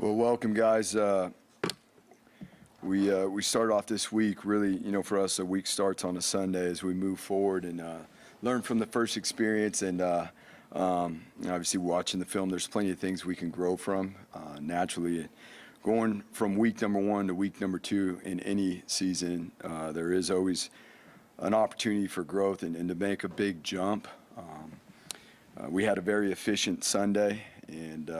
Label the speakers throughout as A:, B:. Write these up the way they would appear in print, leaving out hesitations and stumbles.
A: Well, welcome, guys. We start off this week, really, for us, a week starts on a Sunday as we move forward and learn from the first experience. And obviously, watching the film, there's plenty of things we can grow from. Naturally, going from week number 1 to week number 2 in any season, there is always an opportunity for growth and to make a big jump. We had a very efficient Sunday, and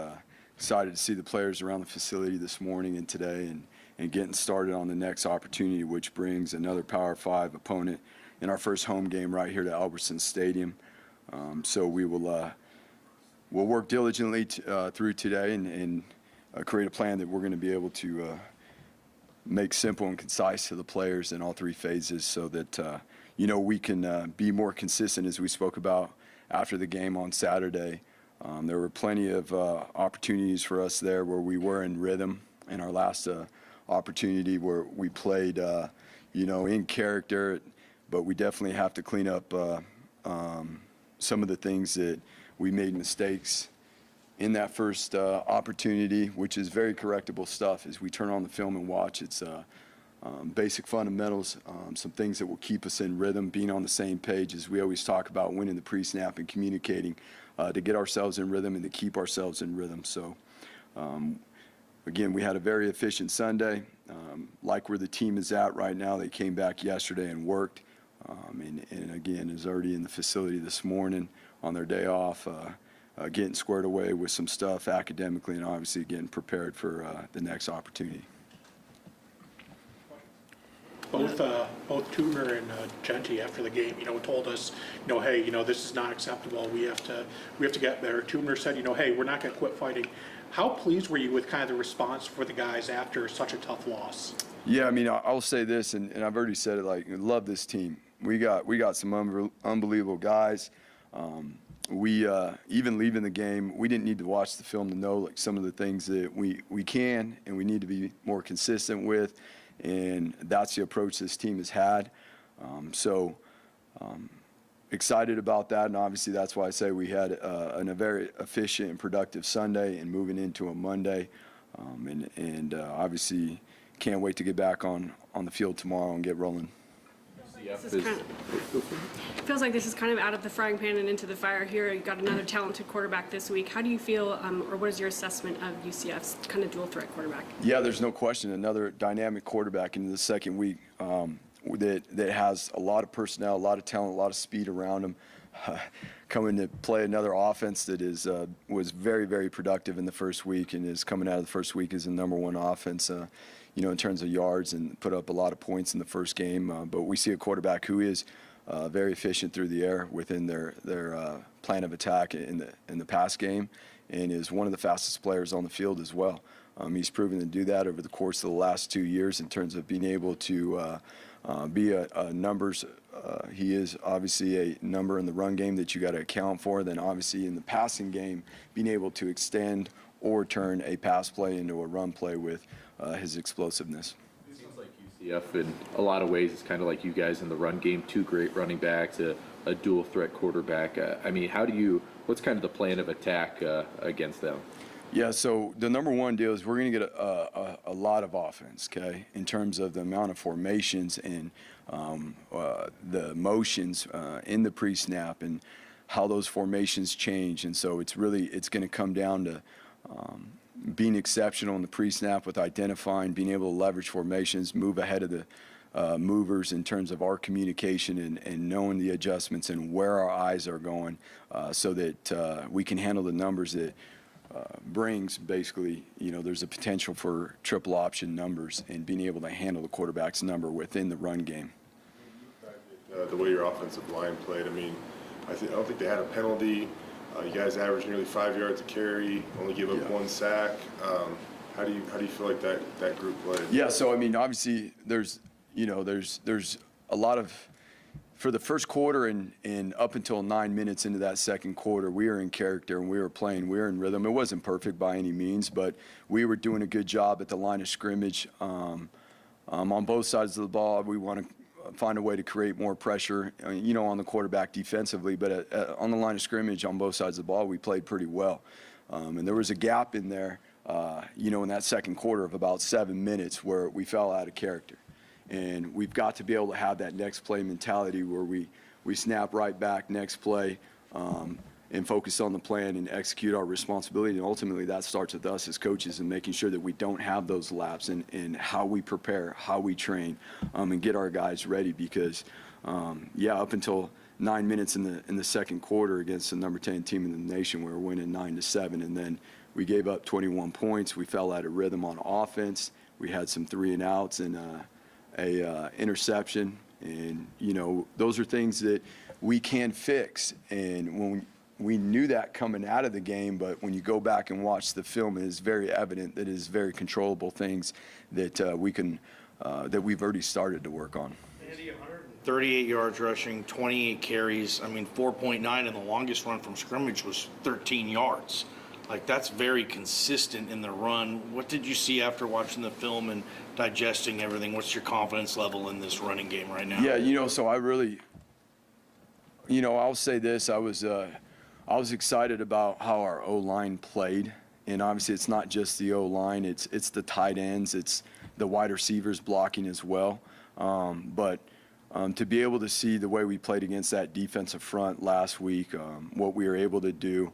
A: excited to see the players around the facility this morning and today and getting started on the next opportunity, which brings another Power 5 opponent in our first home game right here to Albertson Stadium. So we'll work diligently through today and create a plan that we're going to be able to make simple and concise to the players in all 3 phases so that, we can be more consistent, as we spoke about after the game on Saturday. There were plenty of opportunities for us there where we were in rhythm. In our last opportunity where we played, in character, but we definitely have to clean up some of the things that we made mistakes in that first opportunity, which is very correctable stuff. As we turn on the film and watch, it's basic fundamentals, some things that will keep us in rhythm, being on the same page, as we always talk about, winning the pre-snap and communicating to get ourselves in rhythm and to keep ourselves in rhythm. So, again, we had a very efficient Sunday. Like where the team is at right now, they came back yesterday and worked, and again, is already in the facility this morning on their day off, getting squared away with some stuff academically and obviously getting prepared for the next opportunity.
B: Both Toomer and Genty after the game, told us, hey, this is not acceptable. We have to get better. Toomer said, hey, we're not going to quit fighting. How pleased were you with kind of the response for the guys after such a tough loss?
A: Yeah, I'll say this, and I've already said it. I love this team. We got some unbelievable guys. We even leaving the game, we didn't need to watch the film to know some of the things that we can and we need to be more consistent with. And that's the approach this team has had. Excited about that, and obviously that's why I say we had a very efficient and productive Sunday and moving into a Monday. Obviously can't wait to get back on the field tomorrow and get rolling.
C: It feels like this is kind of out of the frying pan and into the fire here. You've got another talented quarterback this week. How do you feel, or what is your assessment of UCF's kind of dual threat quarterback? Yeah,
A: there's no question. Another dynamic quarterback into the second week that has a lot of personnel, a lot of talent, a lot of speed around him. Coming to play another offense that was very, very productive in the first week and is coming out of the first week as the #1 offense. In terms of yards and put up a lot of points in the first game. But we see a quarterback who is very efficient through the air within their plan of attack in the pass game and is one of the fastest players on the field as well. He's proven to do that over the course of the last 2 years in terms of being able to be a numbers. He is obviously a number in the run game that you got to account for. Then obviously in the passing game, being able to extend or turn a pass play into a run play with his explosiveness.
D: It seems like UCF in a lot of ways is kind of like you guys in the run game, 2 great running backs, a dual threat quarterback. What's kind of the plan of attack against them?
A: Yeah, so the #1 deal is we're going to get a lot of offense, okay, in terms of the amount of formations and the motions in the pre-snap and how those formations change. And so it's going to come down to being exceptional in the pre-snap with identifying, being able to leverage formations, move ahead of the movers in terms of our communication and knowing the adjustments and where our eyes are going so that we can handle the numbers that brings basically, there's a potential for triple option numbers and being able to handle the quarterback's number within the run game.
E: The way your offensive line played, I don't think they had a penalty. You guys averaged nearly 5 yards a carry, only give up 1 sack. How do you feel like that group played?
A: Yeah, so obviously there's a lot of, for the first quarter and up until 9 minutes into that second quarter, we were in character and we were playing, we were in rhythm. It wasn't perfect by any means, but we were doing a good job at the line of scrimmage. On both sides of the ball, we want to find a way to create more pressure, on the quarterback defensively. But on the line of scrimmage on both sides of the ball, we played pretty well. And there was a gap in there in that second quarter of about 7 minutes where we fell out of character. And we've got to be able to have that next play mentality where we snap right back next play and focus on the plan and execute our responsibility. And ultimately, that starts with us as coaches and making sure that we don't have those laps in how we prepare, how we train, and get our guys ready. Because, up until 9 minutes in the second quarter against the number 10 team in the nation, we were winning 9-7, and then we gave up 21 points. We fell out of rhythm on offense. We had some 3-and-outs and a interception, and those are things that we can fix. And when we knew that coming out of the game, but when you go back and watch the film, it is very evident that it is very controllable things that that we've already started to work on.
F: Andy, 138 yards rushing, 28 carries. I mean, 4.9, and the longest run from scrimmage was 13 yards. Like, that's very consistent in the run. What did you see after watching the film and digesting everything? What's your confidence level in this running game right now?
A: Yeah, so I really, I'll say this. I was excited about how our O-line played. And obviously it's not just the O-line, it's the tight ends, it's the wide receivers blocking as well. But to be able to see the way we played against that defensive front last week, what we were able to do,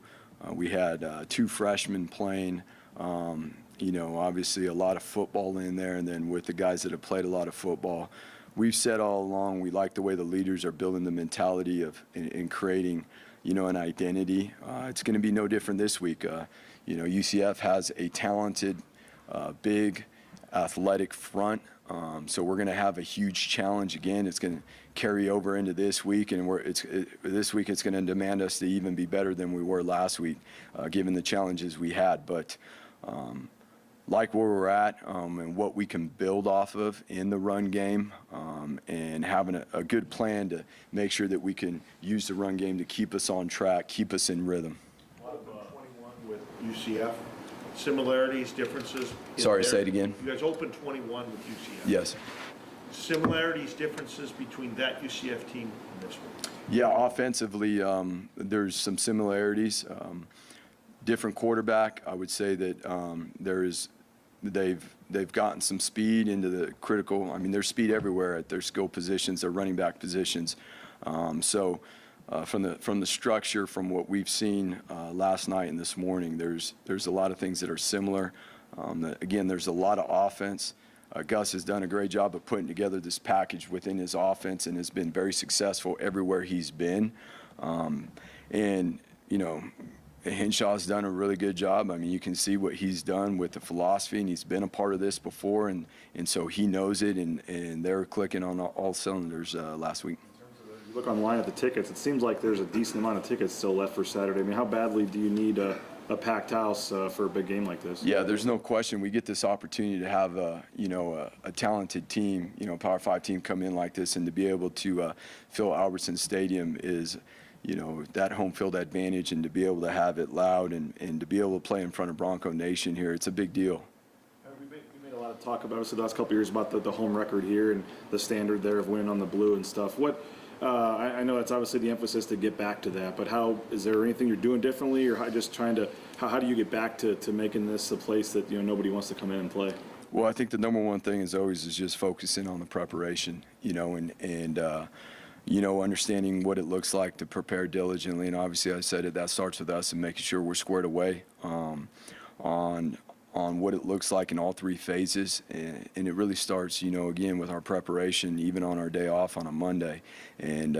A: we had 2 freshmen playing, obviously a lot of football in there, and then with the guys that have played a lot of football. We've said all along we like the way the leaders are building the mentality of in creating, an identity. It's going to be no different this week. UCF has a talented, big, athletic front. So we're going to have a huge challenge again. It's going to carry over into this week, and this week it's going to demand us to even be better than we were last week, given the challenges we had. But like where we're at and what we can build off of in the run game, and having a good plan to make sure that we can use the run game to keep us on track, keep us in rhythm.
G: A lot of 21 with UCF. Similarities, differences?
A: Sorry, say it again.
G: You guys opened 21 with UCF.
A: Yes.
G: Similarities, differences between that UCF team and this one?
A: Yeah, offensively, there's some similarities. Different quarterback. I would say that they've gotten some speed into the critical. I mean, there's speed everywhere at their skill positions, their running back positions. From the structure, from what we've seen last night and this morning, there's a lot of things that are similar. Again, there's a lot of offense. Gus has done a great job of putting together this package within his offense and has been very successful everywhere he's been. Henshaw's done a really good job. I mean, you can see what he's done with the philosophy, and he's been a part of this before, and so he knows it, and they're clicking on all cylinders last week.
H: You look online at the tickets, it seems like there's a decent amount of tickets still left for Saturday. I mean, how badly do you need a packed house for a big game like this?
A: Yeah, there's no question. We get this opportunity to have a talented team, Power 5 team come in like this, and to be able to fill Albertson Stadium is, that home field advantage, and to be able to have it loud and to be able to play in front of Bronco Nation here, it's a big deal.
H: We made a lot of talk about, obviously, the last couple of years about the home record here and the standard there of winning on the blue and stuff. I know that's obviously the emphasis to get back to that, but is there anything you're doing differently, or how do you get back to making this a place that nobody wants to come in and play?
A: Well, I think the number one thing is just focusing on the preparation, understanding what it looks like to prepare diligently. And obviously, I said that starts with us and making sure we're squared away on what it looks like in all 3 phases. And it really starts, again, with our preparation, even on our day off on a Monday. And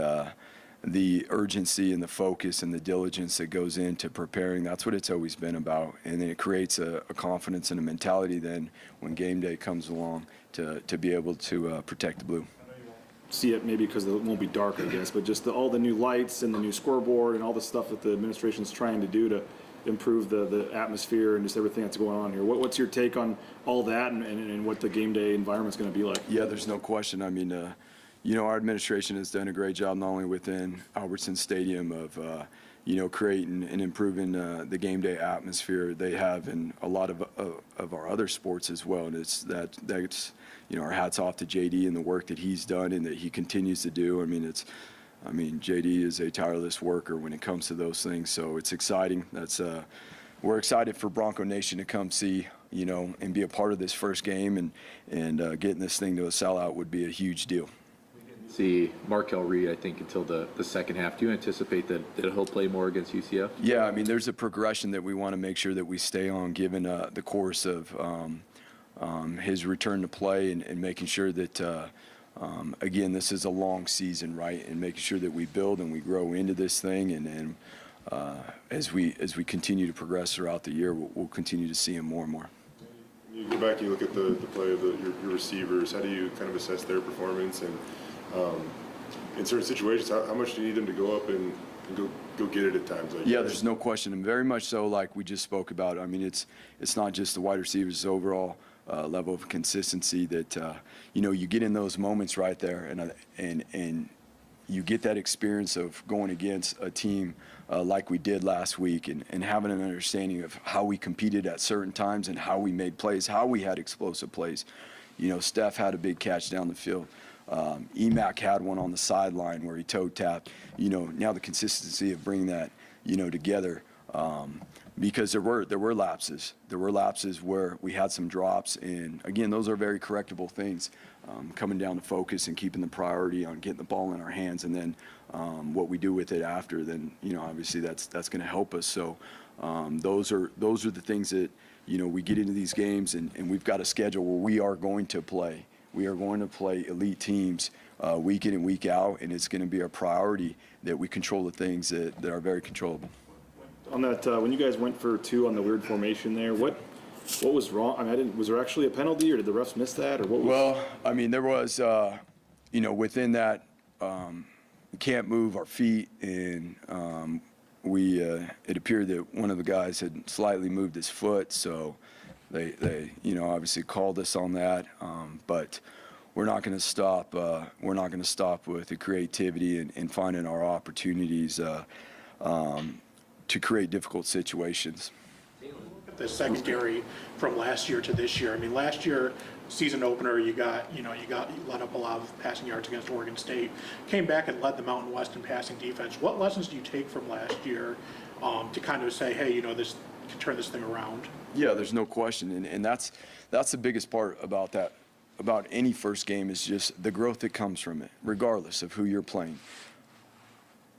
A: the urgency and the focus and the diligence that goes into preparing, that's what it's always been about. And then it creates a confidence and a mentality then when game day comes along to be able to protect the blue.
H: See it maybe because it won't be dark, I guess, but just all the new lights and the new scoreboard and all the stuff that the administration's trying to do to improve the atmosphere and just everything that's going on here. What's your take on all that and what the game day environment's going to be like?
A: Yeah, there's no question. I mean, our administration has done a great job not only within Albertson Stadium of, creating and improving the game day atmosphere they have in a lot of our other sports as well. And that's our hats off to JD and the work that he's done and that he continues to do. JD is a tireless worker when it comes to those things, so it's exciting. That's we're excited for Bronco Nation to come see, and be a part of this first game, and getting this thing to a sellout would be a huge deal.
D: See Markel Reed, I think, until the second half. Do you anticipate that he'll play more against UCF?
A: Yeah, I mean, there's a progression that we want to make sure that we stay on, given the course of his return to play, and making sure that, again, this is a long season, right? And making sure that we build and we grow into this thing, and as we continue to progress throughout the year, we'll continue to see him more and more.
E: You go back and you look at the play of your receivers. How do you kind of assess their performance? And in certain situations, how much do you need them to go up and go get it at times?
A: Yeah, there's no question, and very much so, like we just spoke about. I mean, it's not just the wide receivers, it's overall level of consistency that you get in those moments right there, and you get that experience of going against a team like we did last week, and having an understanding of how we competed at certain times and how we made plays, how we had explosive plays. Steph had a big catch down the field. Emac had one on the sideline where he toe tapped. Now the consistency of bringing that, together, because there were lapses. There were lapses where we had some drops, and again, those are very correctable things. Coming down to focus and keeping the priority on getting the ball in our hands, and then what we do with it after, then obviously that's going to help us. So those are the things that we get into these games, and we've got a schedule where we are going to play. We are going to play elite teams week in and week out, and it's going to be a priority that we control the things that are very controllable.
H: On that, when you guys went for 2 on the weird formation there, what was wrong? I mean, was there actually a penalty, or did the refs miss that, or what was?
A: Well, I mean, there was, within that, we can't move our feet, and it appeared that one of the guys had slightly moved his foot, so they obviously called us on that, but we're not going to stop. We're not going to stop with the creativity and finding our opportunities to create difficult situations.
B: The secondary from last year to this year. I mean, last year, season opener, you let up a lot of passing yards against Oregon State. Came back and led the Mountain West in passing defense. What lessons do you take from last year to kind of say, hey, this can turn this thing around?
A: Yeah, there's no question, and that's the biggest part about that, about any first game, is just the growth that comes from it, regardless of who you're playing.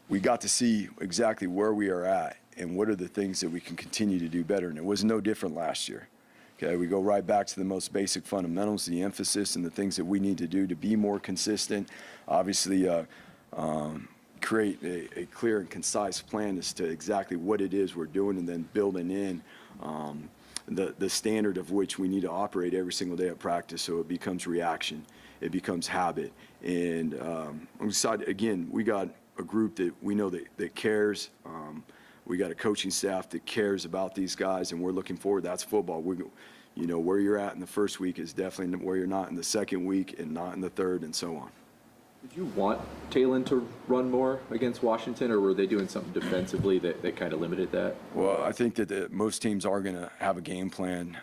A: We got to see exactly where we are at and what are the things that we can continue to do better, and it was no different last year. Okay, we go right back to the most basic fundamentals, the emphasis and the things that we need to do to be more consistent. Obviously, create a clear and concise plan as to exactly what it is we're doing, and then building in the standard of which we need to operate every single day at practice, so it becomes reaction, it becomes habit. And on the side, again, we got a group that we know that cares. We got a coaching staff that cares about these guys, and we're looking forward. That's football. Where you're at in the first week is definitely where you're not in the second week, and not in the third, and so on.
D: Did you want Talon to run more against Washington, or were they doing something defensively that kind of limited that?
A: Well, I think that most teams are going to have a game plan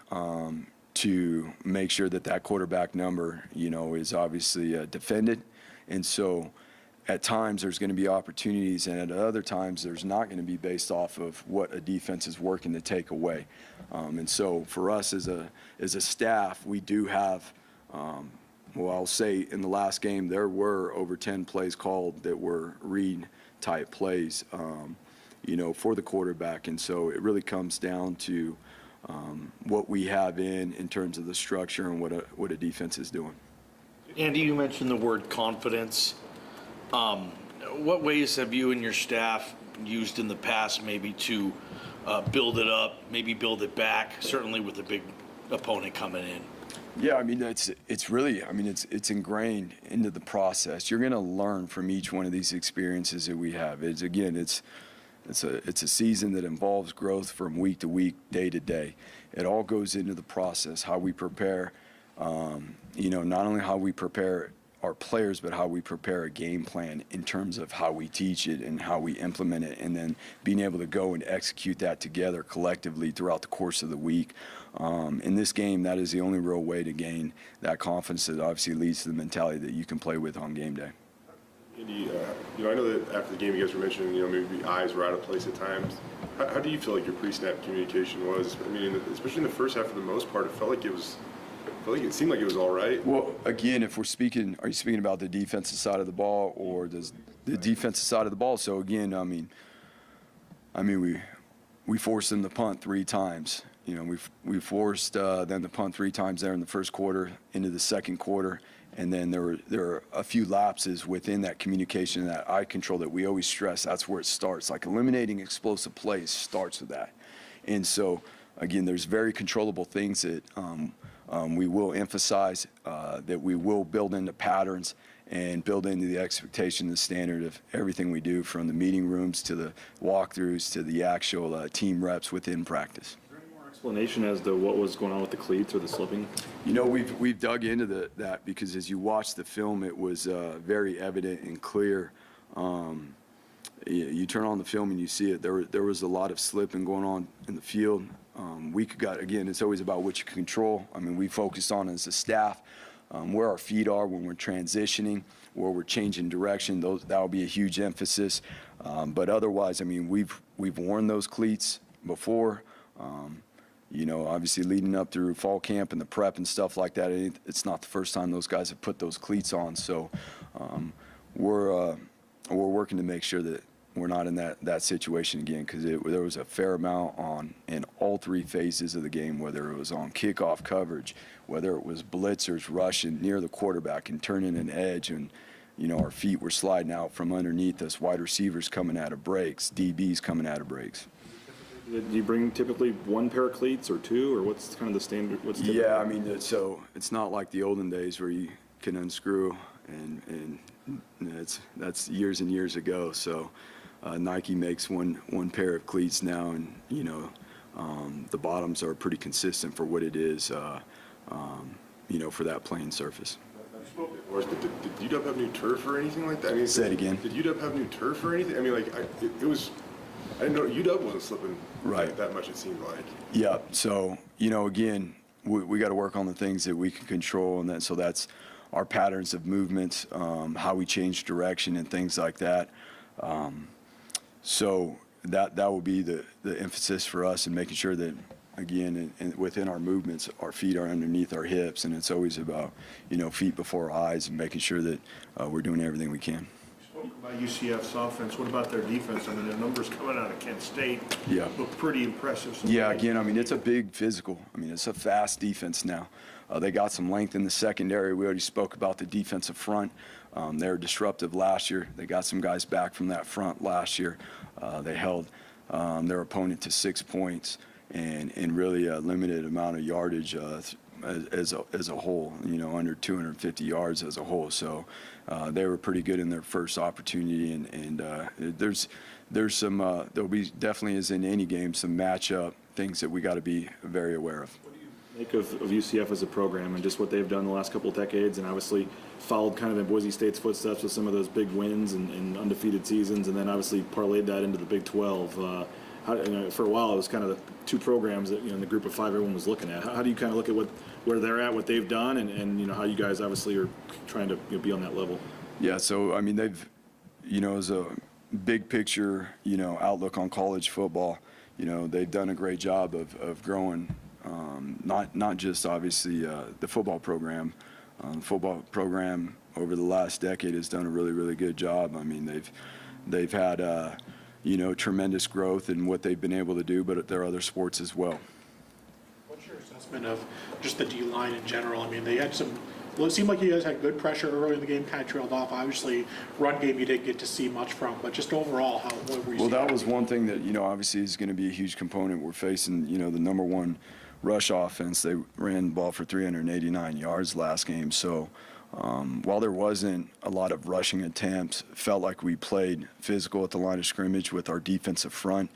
A: to make sure that quarterback number, is obviously defended. And so at times there's going to be opportunities, and at other times there's not going to be, based off of what a defense is working to take away. And so for us as a staff, we do have well, I'll say in the last game, there were over 10 plays called that were read-type plays, for the quarterback. And so it really comes down to what we have in terms of the structure and what a defense is doing.
F: Andy, you mentioned the word confidence. What ways have you and your staff used in the past maybe to build it up, maybe build it back, certainly with a big opponent coming in?
A: Yeah, I mean, it's really, it's ingrained into the process. You're going to learn from each one of these experiences that we have. It's a season that involves growth from week to week, day to day. It all goes into the process, how we prepare, not only how we prepare our players, but how we prepare a game plan in terms of how we teach it and how we implement it, and then being able to go and execute that together collectively throughout the course of the week. In this game, that is the only real way to gain that confidence that obviously leads to the mentality that you can play with on game day.
E: Andy, I know that after the game you guys were mentioning, maybe eyes were out of place at times. How do you feel like your pre-snap communication was? I mean, especially in the first half, for the most part, it seemed like it was all right.
A: Well, again, if we're speaking, are you speaking about the defensive side of the ball or the defensive side of the ball? So again, I mean, we forced them to punt 3 times. We forced them to punt 3 times there in the first quarter into the second quarter. And then there were a few lapses within that communication, that eye control that we always stress. That's where it starts. Like eliminating explosive plays starts with that. And so, again, there's very controllable things that we will emphasize, that we will build into patterns and build into the expectation, the standard of everything we do, from the meeting rooms to the walkthroughs to the actual team reps within practice.
H: Explanation as to what was going on with the cleats or the slipping?
A: We've dug into that because as you watch the film, it was very evident and clear. You turn on the film and you see it. There was a lot of slipping going on in the field. Again, it's always about what you can control. I mean, we focused on as a staff where our feet are when we're transitioning, where we're changing direction. That will be a huge emphasis. But otherwise, I mean, we've worn those cleats before. Obviously leading up through fall camp and the prep and stuff like that, it's not the first time those guys have put those cleats on. So we're working to make sure that we're not in that situation again, because there was a fair amount in all 3 phases of the game, whether it was on kickoff coverage, whether it was blitzers rushing near the quarterback and turning an edge, and our feet were sliding out from underneath us, wide receivers coming out of breaks, DBs coming out of breaks.
H: Do you bring typically 1 pair of cleats or 2, or what's kind of the standard? What's typical?
A: Yeah, I mean, so it's not like the olden days where you can unscrew, and that's years and years ago. So Nike makes one pair of cleats now, and the bottoms are pretty consistent for what it is, for that playing surface.
E: Did UW have new turf or anything like that? I mean,
A: Say it again.
E: Did UW have new turf or anything? I mean, like it was. I didn't know UW wasn't slipping that much, it seemed like.
A: Yeah, so, again, we got to work on the things that we can control, and so that's our patterns of movements, how we change direction and things like that. So that will be the emphasis for us, in making sure that, again, within our movements, our feet are underneath our hips, and it's always about, feet before eyes, and making sure that we're doing everything we can.
G: About UCF's offense, what about their defense? I mean, their numbers coming out of Kent State look pretty impressive.
A: Yeah, again, I mean, it's a big physical. I mean, it's a fast defense now. They got some length in the secondary. We already spoke about the defensive front. They were disruptive last year. They got some guys back from that front last year. They held their opponent to 6 points and really a limited amount of yardage as a whole, under 250 yards as a whole. So they were pretty good in their first opportunity, and there's some there'll be, definitely as in any game, some matchup things that we got to be very aware of.
H: What do you make of UCF as a program and just what they've done the last couple of decades, and obviously followed kind of in Boise State's footsteps with some of those big wins and undefeated seasons, and then obviously parlayed that into the Big 12? For a while, it was kind of the 2 programs that, in the group of 5 everyone was looking at. How do you kind of look at where they're at, what they've done, and how you guys obviously are trying to be on that level? Yeah, so, I mean, they've, as a big picture, outlook on college football, they've done a great job of growing, not just obviously the football program. The football program over the last decade has done a really, really good job. I mean, they've had tremendous growth in what they've been able to do, but there are other sports as well.
B: What's your assessment of just the D-line in general? I mean, they had it seemed like you guys had good pressure early in the game, kind of trailed off. Obviously, run game you didn't get to see much from, but just overall, what were you seeing?
A: Well, that was one thing that, obviously is going to be a huge component. We're facing, the number 1 rush offense. They ran the ball for 389 yards last game. So while there wasn't a lot of rushing attempts, it felt like we played physical at the line of scrimmage with our defensive front.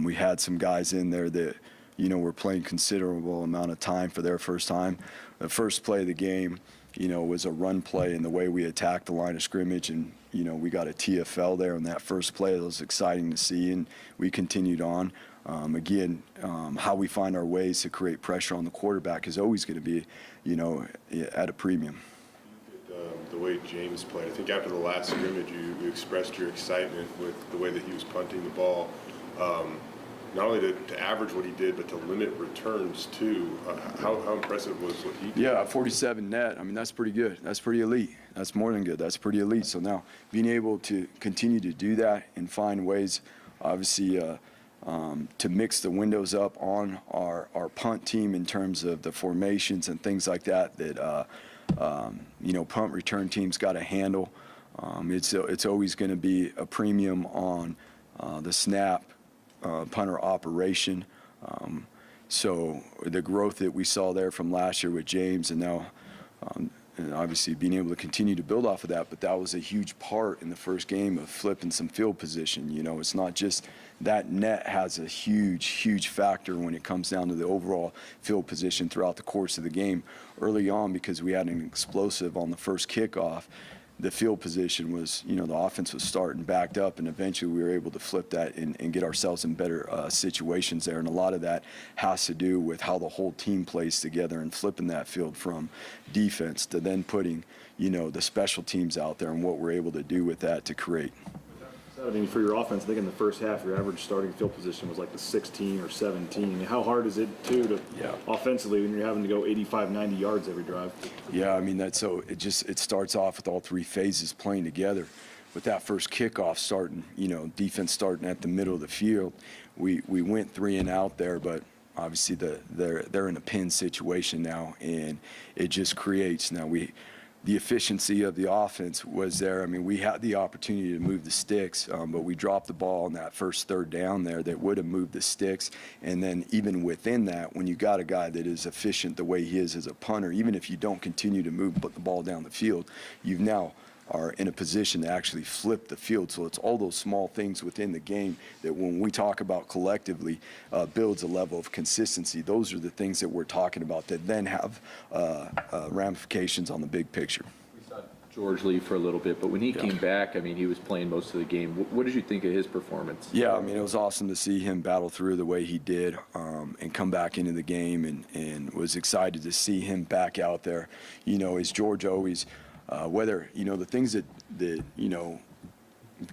A: We had some guys in there that, were playing considerable amount of time for their first time. The first play of the game, was a run play in the way we attacked the line of scrimmage, and, we got a TFL there in that first play. It was exciting to see, and we continued on. Again, how we find our ways to create pressure on the quarterback is always going to be, at a premium.
E: The way James played. I think after the last scrimmage, you expressed your excitement with the way that he was punting the ball. Not only to average what he did, but to limit returns too. How impressive was what he did?
A: Yeah, 47 net. I mean, that's pretty good. That's pretty elite. That's more than good. That's pretty elite. So now being able to continue to do that and find ways, obviously, to mix the windows up on our punt team in terms of the formations and things like that, punt return teams got to handle. It's always going to be a premium on the snap, punter operation. So the growth that we saw there from last year with James and now and obviously being able to continue to build off of that, but that was a huge part in the first game of flipping some field position. It's not just that net has a huge factor when it comes down to the overall field position throughout the course of the game. Early on, because we had an explosive on the first kickoff, the field position was, the offense was starting backed up, and eventually we were able to flip that and get ourselves in better situations there. And a lot of that has to do with how the whole team plays together and flipping that field from defense to then putting, the special teams out there and what we're able to do with that to create.
H: I mean, for your offense, I think in the first half, your average starting field position was like the 16 or 17. How hard is it, too, offensively when you're having to go 85, 90 yards every drive? Yeah, I mean, it starts off with all three phases playing together. With that first kickoff starting, defense starting at the middle of the field, we went 3 and out there, but obviously they're in a pin situation now, and it just creates the efficiency of the offense was there. I mean, we had the opportunity to move the sticks, but we dropped the ball on that first third down there that would have moved the sticks. And then even within that, when you got a guy that is efficient the way he is as a punter, even if you don't continue to move the ball down the field, you've now are in a position to actually flip the field. So it's all those small things within the game that when we talk about collectively builds a level of consistency. Those are the things that we're talking about that then have ramifications on the big picture.
D: We saw George leave for a little bit, but when he came back, I mean, he was playing most of the game. What did you think of his performance? Yeah, I mean, it was awesome to see him battle through the way he did and come back into the game, and was excited to see him back out there. As George always whether, the things that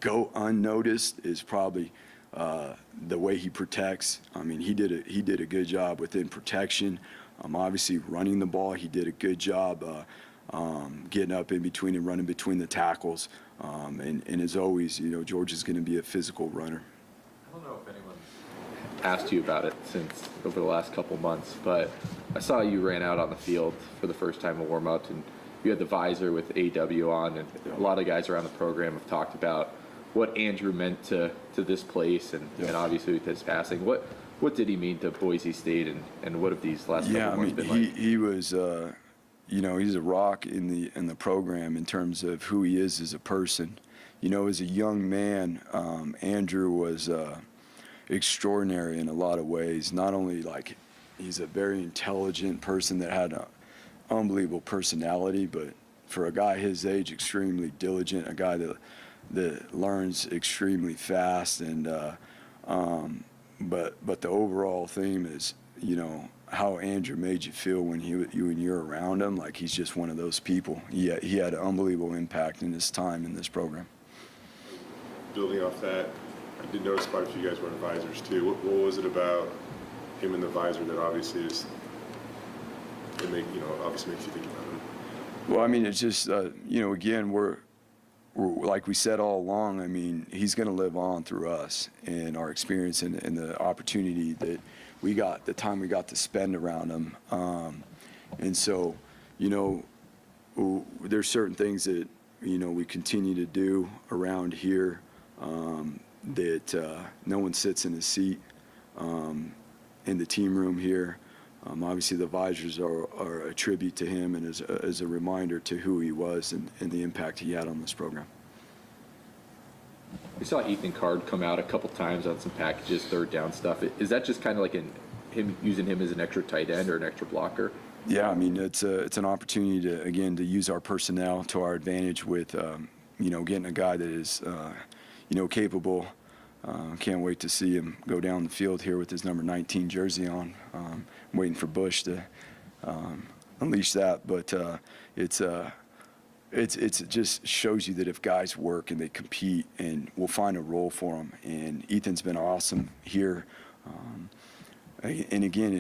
D: go unnoticed is probably the way he protects. I mean, he did a good job within protection. Obviously, running the ball, he did a good job getting up in between and running between the tackles. And as always, George is going to be a physical runner. I don't know if anyone asked you about it since over the last couple months, but I saw you ran out on the field for the first time in warm-up, and you had the visor with AW on, and a lot of guys around the program have talked about what Andrew meant to this place, and obviously with his passing. What did he mean to Boise State, and what have these last couple months been like?
A: He was, he's a rock in the program in terms of who he is as a person. As a young man, Andrew was extraordinary in a lot of ways. Not only he's a very intelligent person that had a unbelievable personality, but for a guy his age, extremely diligent, a guy that learns extremely fast, and but the overall theme is how Andrew made you feel when you're around him. Like, he's just one of those people. He had an unbelievable impact in his time in this program.
E: Building off that, I did notice quite a few guys wearing visors too. What was it about him in the visor that obviously obviously makes you think about him?
A: Well, I mean, it's just, again, we're like we said all along, I mean, he's going to live on through us and our experience and the opportunity that we got, the time we got to spend around him. And so, there's certain things that, we continue to do around here that no one sits in a seat in the team room here. Obviously, the visors are a tribute to him and as a reminder to who he was and the impact he had on this program.
D: We saw Ethan Card come out a couple times on some packages, third down stuff. Is that just kind of like him using him as an extra tight end or an extra blocker? Yeah, I mean, it's an opportunity to use our personnel to our advantage with, getting a guy that is, capable. Can't wait to see him go down the field here with his number 19 jersey on. I'm waiting for Bush to unleash that, but it's It just shows you that if guys work and they compete, and we'll find a role for them. And Ethan's been awesome here. And again,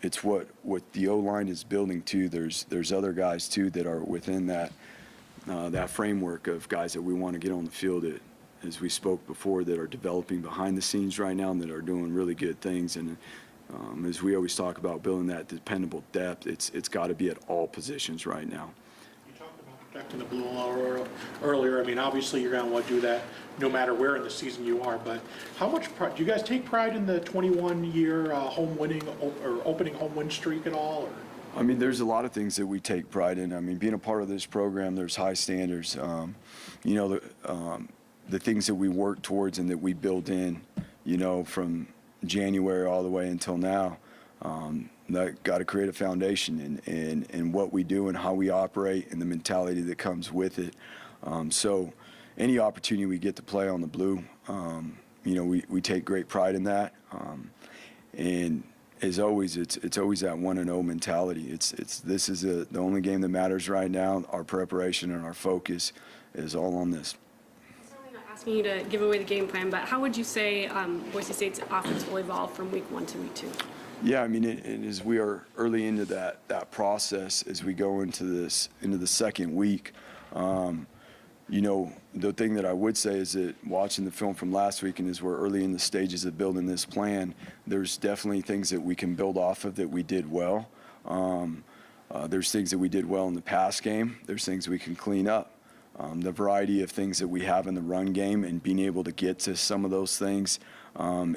D: it's what the O-line is building too. There's other guys too that are within that framework of guys that we want to get on the field that, as we spoke before, that are developing behind the scenes right now and that are doing really good things. And as we always talk about building that dependable depth, it's got to be at all positions right now.
B: You talked about protecting the blue earlier. I mean, obviously, you're going to want to do that no matter where in the season you are, but how much pride, do you guys take pride in the 21-year home winning or opening home win streak at all? Or?
D: I mean, there's a lot of things that we take pride in. I mean, being a part of this program, there's high standards. You know, the things that we work towards and that we build in, you know, from January all the way until now, that got to create a foundation in what we do and how we operate and the mentality that comes with it. So any opportunity we get to play on the blue, you know, we take great pride in that. And as always, it's always that 1-0 mentality. This is the only game that matters right now. Our preparation and our focus is all on this.
C: Certainly not asking you to give away the game plan, but how would you say Boise State's offense will evolve from week 1 to week 2?
D: Yeah, I mean, as we are early into that process, as we go into the second week, you know, the thing that I would say is that watching the film from last week and as we're early in the stages of building this plan, there's definitely things that we can build off of that we did well. There's things that we did well in the pass game. There's things we can clean up. The variety of things that we have in the run game and being able to get to some of those things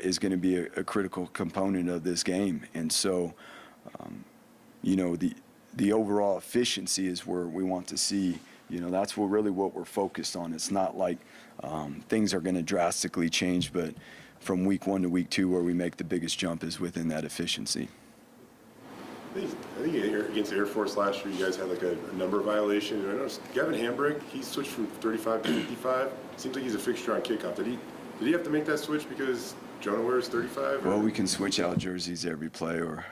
D: is going to be a critical component of this game. And so, you know, the overall efficiency is where we want to see. You know, that's what we're focused on. It's not like things are going to drastically change, but from week 1 to week 2, where we make the biggest jump is within that efficiency.
E: I think against Air Force last year, you guys had like a number violation. I noticed Gavin Hambrick, he switched from 35 to 55. Seems like he's a fixture on kickoff. Did he have to make that switch because Jonah wears 35?
D: Well, we can switch out jerseys every play, or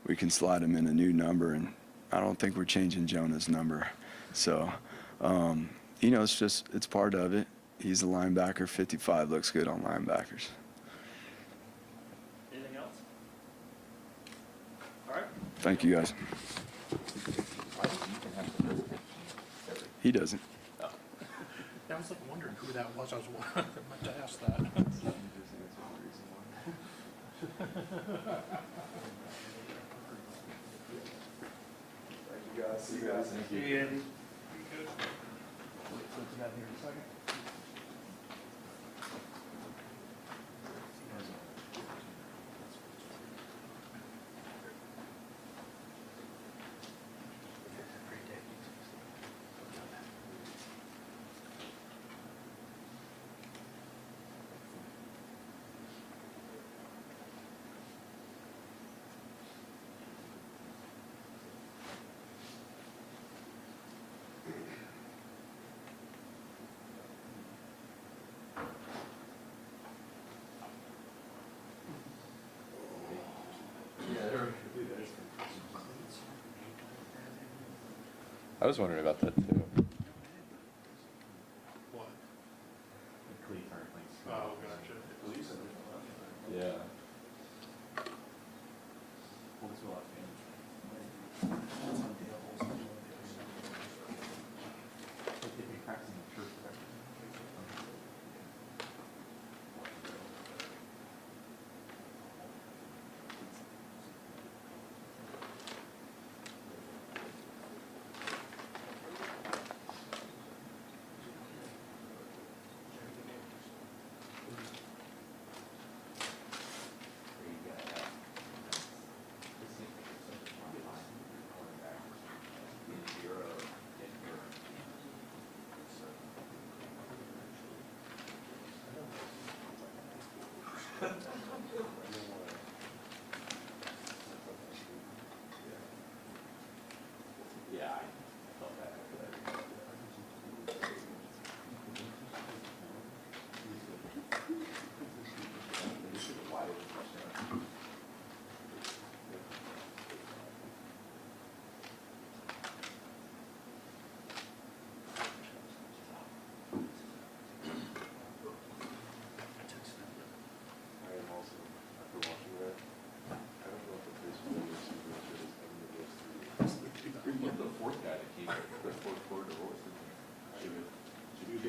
D: we can slide him in a new number, and I don't think we're changing Jonah's number. So, you know, it's part of it. He's a linebacker. 55 looks good on linebackers.
F: Anything else? All right.
D: Thank you, guys. He doesn't.
B: I was like wondering who that was. I was meant to ask that.
D: See you guys. Thank you.
B: Andy.
I: I was wondering about that too.
B: What? Oh, gotcha.
I: Yeah.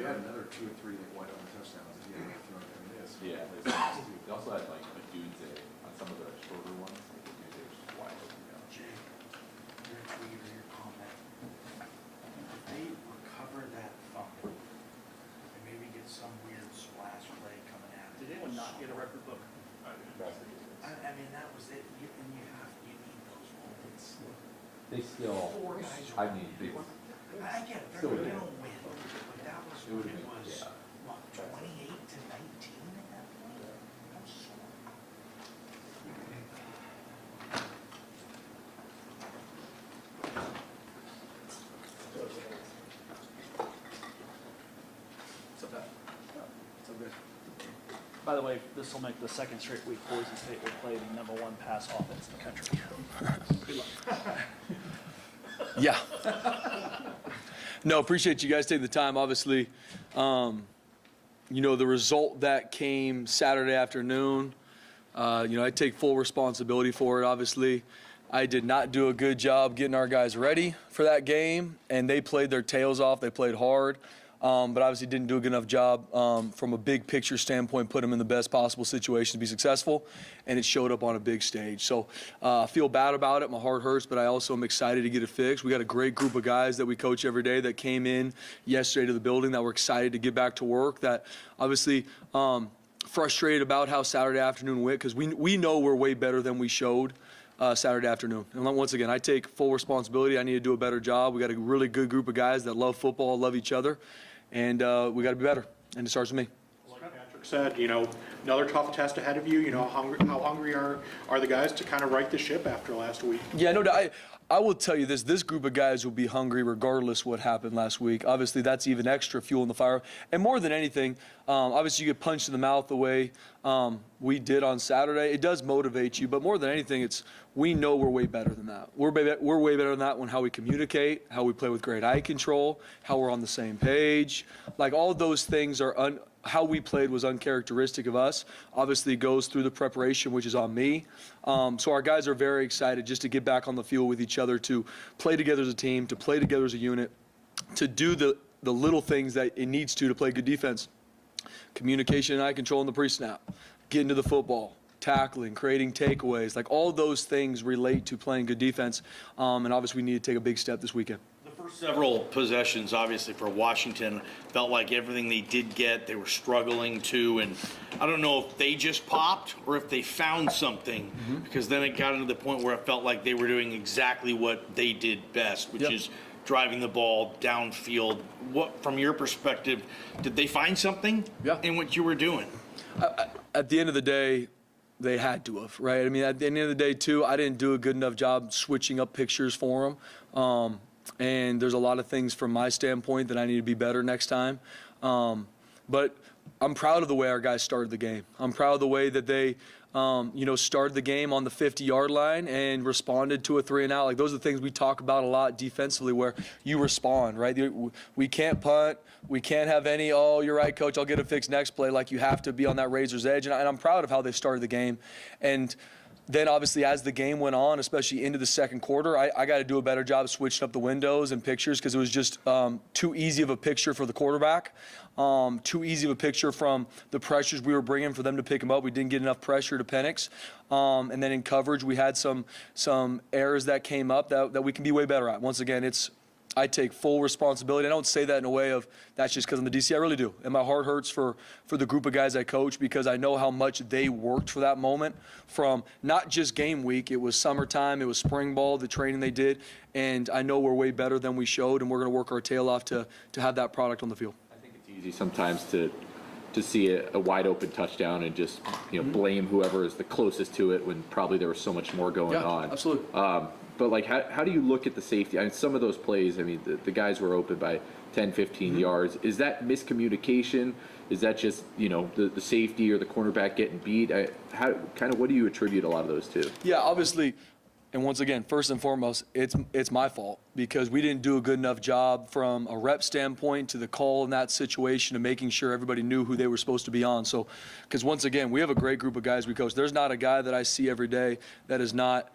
J: had another 2 or 3 like wide open touchdowns that he had thrown. I mean, this.
I: Yeah, they also had like a Dunze on some of the shorter ones. Like the Dunze was just wide open.
F: Jay, your tweet or your comment, if they recover that fumble and maybe get some weird splash play coming at it.
K: Did anyone not get a record book?
F: I mean, that was it, you need those moments.
I: They still,
F: 4 guys.
I: I mean, they,
F: I get it,
I: Still
F: they're
I: would
F: gonna
I: be.
F: win, but that was,
I: It would've
F: it
I: been,
F: was,
I: yeah.
F: what, 28 to 19 at that point? That was so.
K: By the way, this will make the second straight week Boise State will play the #1 pass offense in the country. Good luck.
D: Yeah. No, appreciate you guys taking the time. Obviously, you know, the result that came Saturday afternoon, you know, I take full responsibility for it. Obviously, I did not do a good job getting our guys ready for that game, and they played their tails off. They played hard. But obviously didn't do a good enough job from a big picture standpoint, put them in the best possible situation to be successful, and it showed up on a big stage. So I feel bad about it. My heart hurts, but I also am excited to get it fixed. We got a great group of guys that we coach every day that came in yesterday to the building that were excited to get back to work, that obviously frustrated about how Saturday afternoon went, because we know we're way better than we showed Saturday afternoon. And once again, I take full responsibility. I need to do a better job. We got a really good group of guys that love football, love each other, and we got to be better. And it starts with me.
B: Like Patrick said, you know, another tough test ahead of you. You know, how hungry are the guys to kind of right the ship after last week?
D: Yeah, no, I will tell you this group of guys will be hungry regardless what happened last week. Obviously, that's even extra fuel in the fire. And more than anything, obviously you get punched in the mouth the way we did on Saturday. It does motivate you, but more than anything, we know we're way better than that. We're way better than that when how we communicate, how we play with great eye control, how we're on the same page. Like, all of those things are how we played was uncharacteristic of us. Obviously, it goes through the preparation, which is on me. So our guys are very excited just to get back on the field with each other, to play together as a team, to play together as a unit, to do the little things that it needs to play good defense. Communication and eye control in the pre-snap, getting to the football, tackling, creating takeaways. Like, all those things relate to playing good defense. And obviously, we need to take a big step this weekend.
F: The first several possessions, obviously, for Washington, felt like everything they did get, they were struggling to, and I don't know if they just popped or if they found something, because then it got into the point where it felt like they were doing exactly what they did best, which is driving the ball downfield. What, from your perspective, did they find something in what you were doing?
D: At the end of the day, they had to have, right? I mean, at the end of the day, too, I didn't do a good enough job switching up pictures for them. And there's a lot of things from my standpoint that I need to be better next time. But I'm proud of the way our guys started the game. I'm proud of the way that they, started the game on the 50-yard line and responded to a 3-and-out. Like, those are the things we talk about a lot defensively, where you respond, right? We can't punt. We can't have any, oh, you're right, coach, I'll get it fixed next play. Like, you have to be on that razor's edge. And I'm proud of how they started the game. And then, obviously, as the game went on, especially into the second quarter, I got to do a better job of switching up the windows and pictures, because it was just too easy of a picture for the quarterback, too easy of a picture from the pressures we were bringing for them to pick him up. We didn't get enough pressure to Penix. And then in coverage, we had some errors that came up that we can be way better at. Once again, I take full responsibility. I don't say that in a way of that's just because I'm the DC. I really do. And my heart hurts for the group of guys I coach, because I know how much they worked for that moment, from not just game week. It was summertime. It was spring ball, the training they did. And I know we're way better than we showed, and we're going to work our tail off to have that product on the field.
I: I think it's easy sometimes to see a wide open touchdown and just blame whoever is the closest to it, when probably there was so much more going on.
D: Absolutely.
I: But, like, how do you look at the safety? I mean, some of those plays, I mean, the guys were open by 10, 15 yards. Is that miscommunication? Is that just, the safety or the cornerback getting beat? What do you attribute a lot of those to?
D: Yeah, obviously, and once again, first and foremost, it's my fault, because we didn't do a good enough job from a rep standpoint to the call in that situation, to making sure everybody knew who they were supposed to be on. So, because once again, we have a great group of guys we coach. There's not a guy that I see every day that is not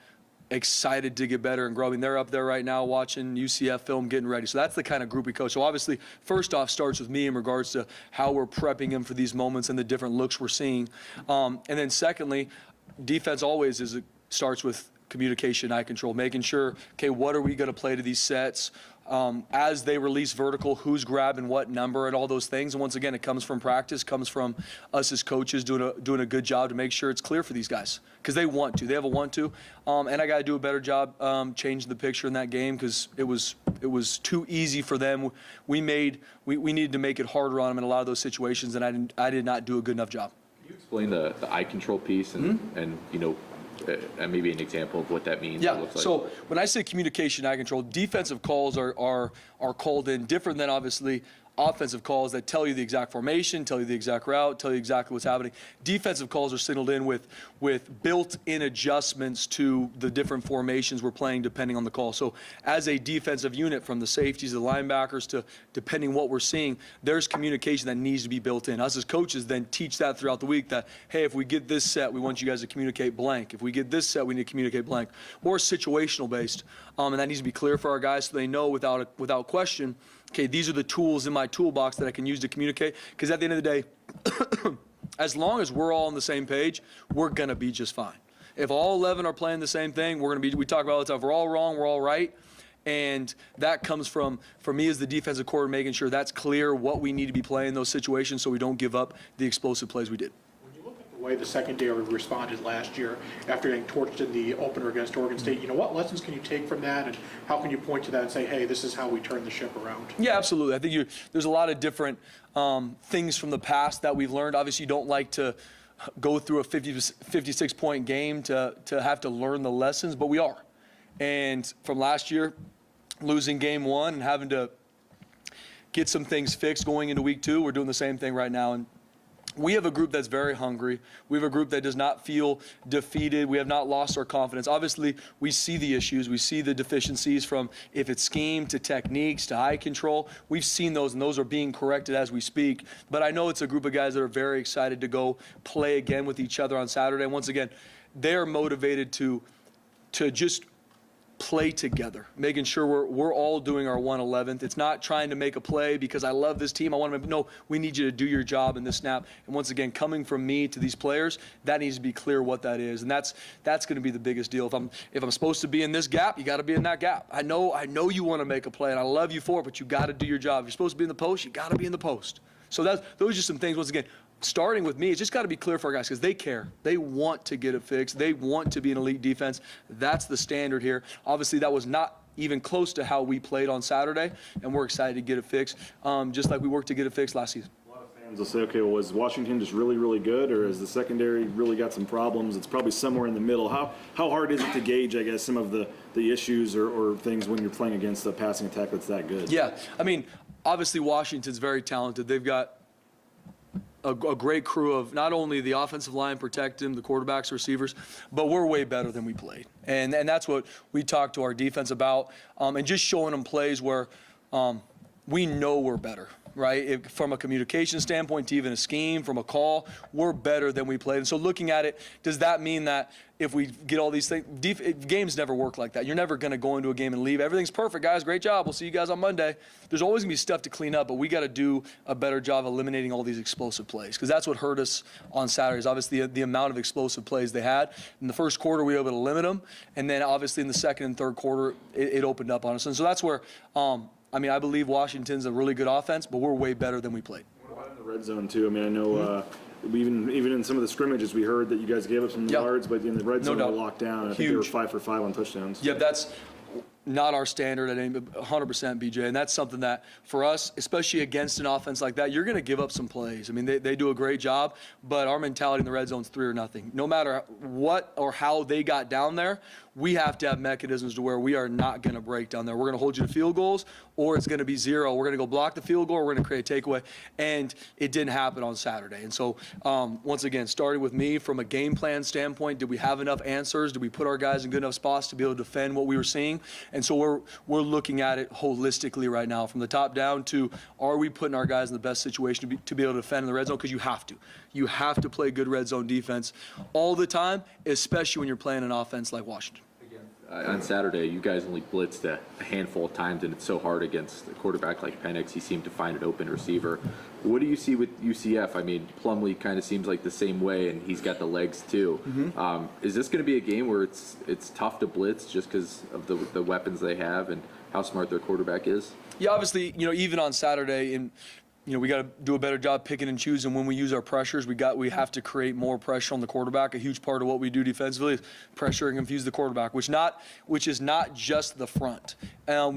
L: excited to get better and grow. I mean, they're up there right now watching UCF film, getting ready. So that's the kind of group we coach. So obviously, first off, starts with me in regards to how we're prepping them for these moments and the different looks we're seeing. And then secondly, defense always starts with communication, eye control, making sure, okay, what are we going to play to these sets? As they release vertical, who's grabbing what number and all those things. And once again, it comes from practice, comes from us as coaches doing a good job to make sure it's clear for these guys because they want to. They have a want to. And I got to do a better job changing the picture in that game because it was too easy for them. We needed to make it harder on them in a lot of those situations, and I did not do a good enough job.
I: Can you explain the eye control piece and you know, and maybe an example of what that means?
L: Yeah,
I: looks like.
L: so when I say communication, eye control, defensive calls are called in different than obviously offensive calls that tell you the exact formation, tell you the exact route, tell you exactly what's happening. Defensive calls are signaled in with built-in adjustments to the different formations we're playing depending on the call. So as a defensive unit, from the safeties, the linebackers, to depending what we're seeing, there's communication that needs to be built in. Us as coaches then teach that throughout the week that, hey, if we get this set, we want you guys to communicate blank. If we get this set, we need to communicate blank. More situational based, and that needs to be clear for our guys so they know without question, okay, these are the tools in my toolbox that I can use to communicate. Because at the end of the day, as long as we're all on the same page, we're going to be just fine. If all 11 are playing the same thing, we talk about all the time, if we're all wrong, we're all right. And that comes from me as the defensive coordinator, making sure that's clear what we need to be playing in those situations so we don't give up the explosive plays we did.
B: The way the secondary responded last year after getting torched in the opener against Oregon State, what lessons can you take from that, and how can you point to that and say, hey, this is how we turn the ship around?
L: Yeah, absolutely. I think there's a lot of different things from the past that we've learned. Obviously, you don't like to go through a 56-point game to have to learn the lessons, but we are. And from last year, losing game one and having to get some things fixed going into week two, we're doing the same thing right now. And we have a group that's very hungry. We have a group that does not feel defeated. We have not lost our confidence. Obviously, we see the issues. We see the deficiencies from if it's scheme to techniques to eye control. We've seen those, and those are being corrected as we speak. But I know it's a group of guys that are very excited to go play again with each other on Saturday. And once again, they're motivated to just play together, making sure we're all doing our 111th. It's not trying to make a play because I love this team. I want to no, we need you to do your job in this snap. And once again, coming from me to these players, that needs to be clear what that is. And that's going to be the biggest deal. If I'm supposed to be in this gap, you got to be in that gap. I know you want to make a play, and I love you for it, but you got to do your job. If you're supposed to be in the post, you got to be in the post. So those are just some things, once again, starting with me, it's just got to be clear for our guys because they care. They want to get it fixed. They want to be an elite defense. That's the standard here. Obviously, that was not even close to how we played on Saturday, and we're excited to get it fixed, just like we worked to get it fixed last season.
H: A lot of fans will say, okay, well, was Washington just really, really good, or has the secondary really got some problems? It's probably somewhere in the middle. How hard is it to gauge, I guess, some of the issues or things when you're playing against a passing attack that's that good?
L: Yeah, I mean, obviously Washington's very talented. They've got a great crew of not only the offensive line protecting the quarterbacks, receivers, but we're way better than we played. And that's what we talked to our defense about, and just showing them plays where we know we're better, right? From a communication standpoint to even a scheme, from a call, we're better than we played. And so looking at it, does that mean that if we get all these things, games never work like that. You're never going to go into a game and leave. Everything's perfect, guys. Great job. We'll see you guys on Monday. There's always going to be stuff to clean up, but we got to do a better job eliminating all these explosive plays because that's what hurt us on Saturdays. Obviously, the amount of explosive plays they had. In the first quarter, we were able to limit them, and then obviously in the second and third quarter, it opened up on us. And so that's where, I believe Washington's a really good offense, but we're way better than we played.
H: What about in the red zone, too? I mean, I know even in some of the scrimmages, we heard that you guys gave up some yards, but in the red zone, they were locked down. I think they were 5 for 5 on touchdowns.
L: Yeah, that's not our standard at any 100%, BJ, and that's something that for us, especially against an offense like that, you're going to give up some plays. I mean, they do a great job, but our mentality in the red zone is 3 or nothing. No matter what or how they got down there, we have to have mechanisms to where we are not going to break down there. We're going to hold you to field goals, or it's going to be 0. We're going to go block the field goal, or we're going to create a takeaway, and it didn't happen on Saturday. And so, once again, starting with me from a game plan standpoint, did we have enough answers? Did we put our guys in good enough spots to be able to defend what we were seeing? And so we're looking at it holistically right now, from the top down to, are we putting our guys in the best situation to be able to defend in the red zone? Because you have to. You have to play good red zone defense all the time, especially when you're playing an offense like Washington.
I: Again, on Saturday, you guys only blitzed a handful of times, and it's so hard against a quarterback like Penix. He seemed to find an open receiver. What do you see with UCF? I mean, Plumlee kind of seems like the same way, and he's got the legs too. Is this going to be a game where it's tough to blitz just because of the weapons they have and how smart their quarterback is?
L: Yeah, obviously, even on Saturday, we got to do a better job picking and choosing when we use our pressures. We have to create more pressure on the quarterback. A huge part of what we do defensively is pressure and confuse the quarterback, which is not just the front.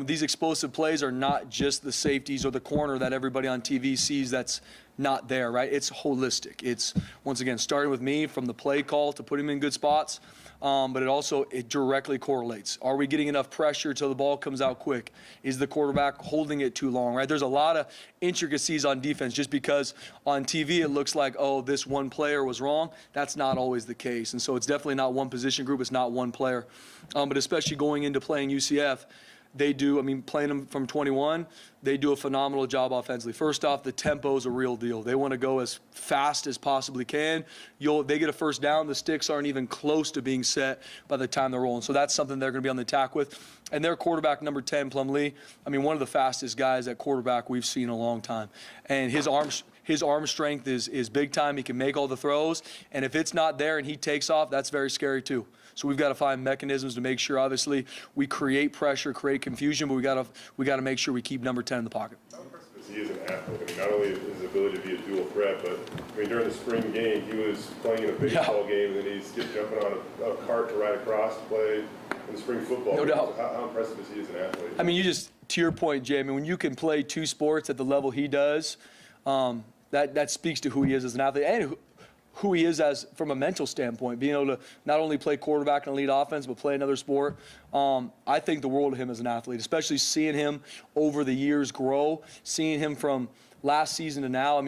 L: These explosive plays are not just the safeties or the corner that everybody on TV sees that's not there, right? It's holistic. It's, once again, starting with me from the play call to put him in good spots. But it directly correlates. Are we getting enough pressure till the ball comes out quick? Is the quarterback holding it too long, right? There's a lot of intricacies on defense just because on TV it looks like, oh, this one player was wrong. That's not always the case. And so it's definitely not one position group. It's not one player. But especially going into playing UCF, they do, playing them from 21, they do a phenomenal job offensively. First off, the tempo is a real deal. They want to go as fast as possibly can. They get a first down, the sticks aren't even close to being set by the time they're rolling. So that's something they're going to be on the attack with. And their quarterback, number 10, Plumlee, one of the fastest guys at quarterback we've seen in a long time. And his arm strength is big time. He can make all the throws. And if it's not there and he takes off, that's very scary too. So we've got to find mechanisms to make sure, obviously, we create pressure, create confusion, but we got to make sure we keep number 10 in the pocket.
E: How impressive is he as an athlete? Not only his ability to be a dual threat, but during the spring game, he was playing in a baseball game, and then he's jumping on a cart to ride across to play in the spring football.
L: No doubt.
E: How impressive is he as an athlete?
L: To your point, Jay, when you can play two sports at the level he does, that speaks to who he is as an athlete and who he is as from a mental standpoint, being able to not only play quarterback and elite offense, but play another sport. I think the world of him as an athlete, especially seeing him over the years grow, seeing him from last season to now.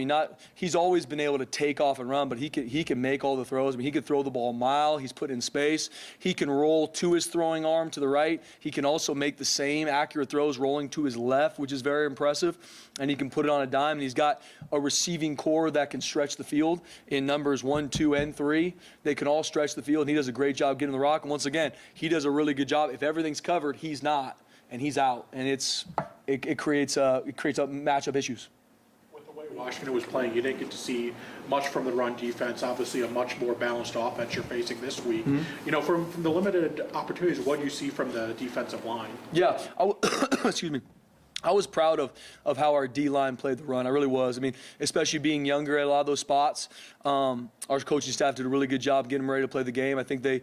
L: He's always been able to take off and run, but he can make all the throws. He could throw the ball a mile. He's put in space. He can roll to his throwing arm to the right. He can also make the same accurate throws rolling to his left, which is very impressive. And he can put it on a dime. And he's got a receiving core that can stretch the field in numbers 1, 2, and 3. They can all stretch the field, and he does a great job getting the rock. And once again, he does a really good job. If everything's covered, he's not, and he's out. And it creates matchup issues.
B: Washington was playing, you didn't get to see much from the run defense. Obviously, a much more balanced offense you're facing this week. From the limited opportunities, what do you see from the defensive line?
L: Yeah, excuse me. I was proud of how our D-line played the run. I really was. Especially being younger at a lot of those spots. Our coaching staff did a really good job getting them ready to play the game. I think they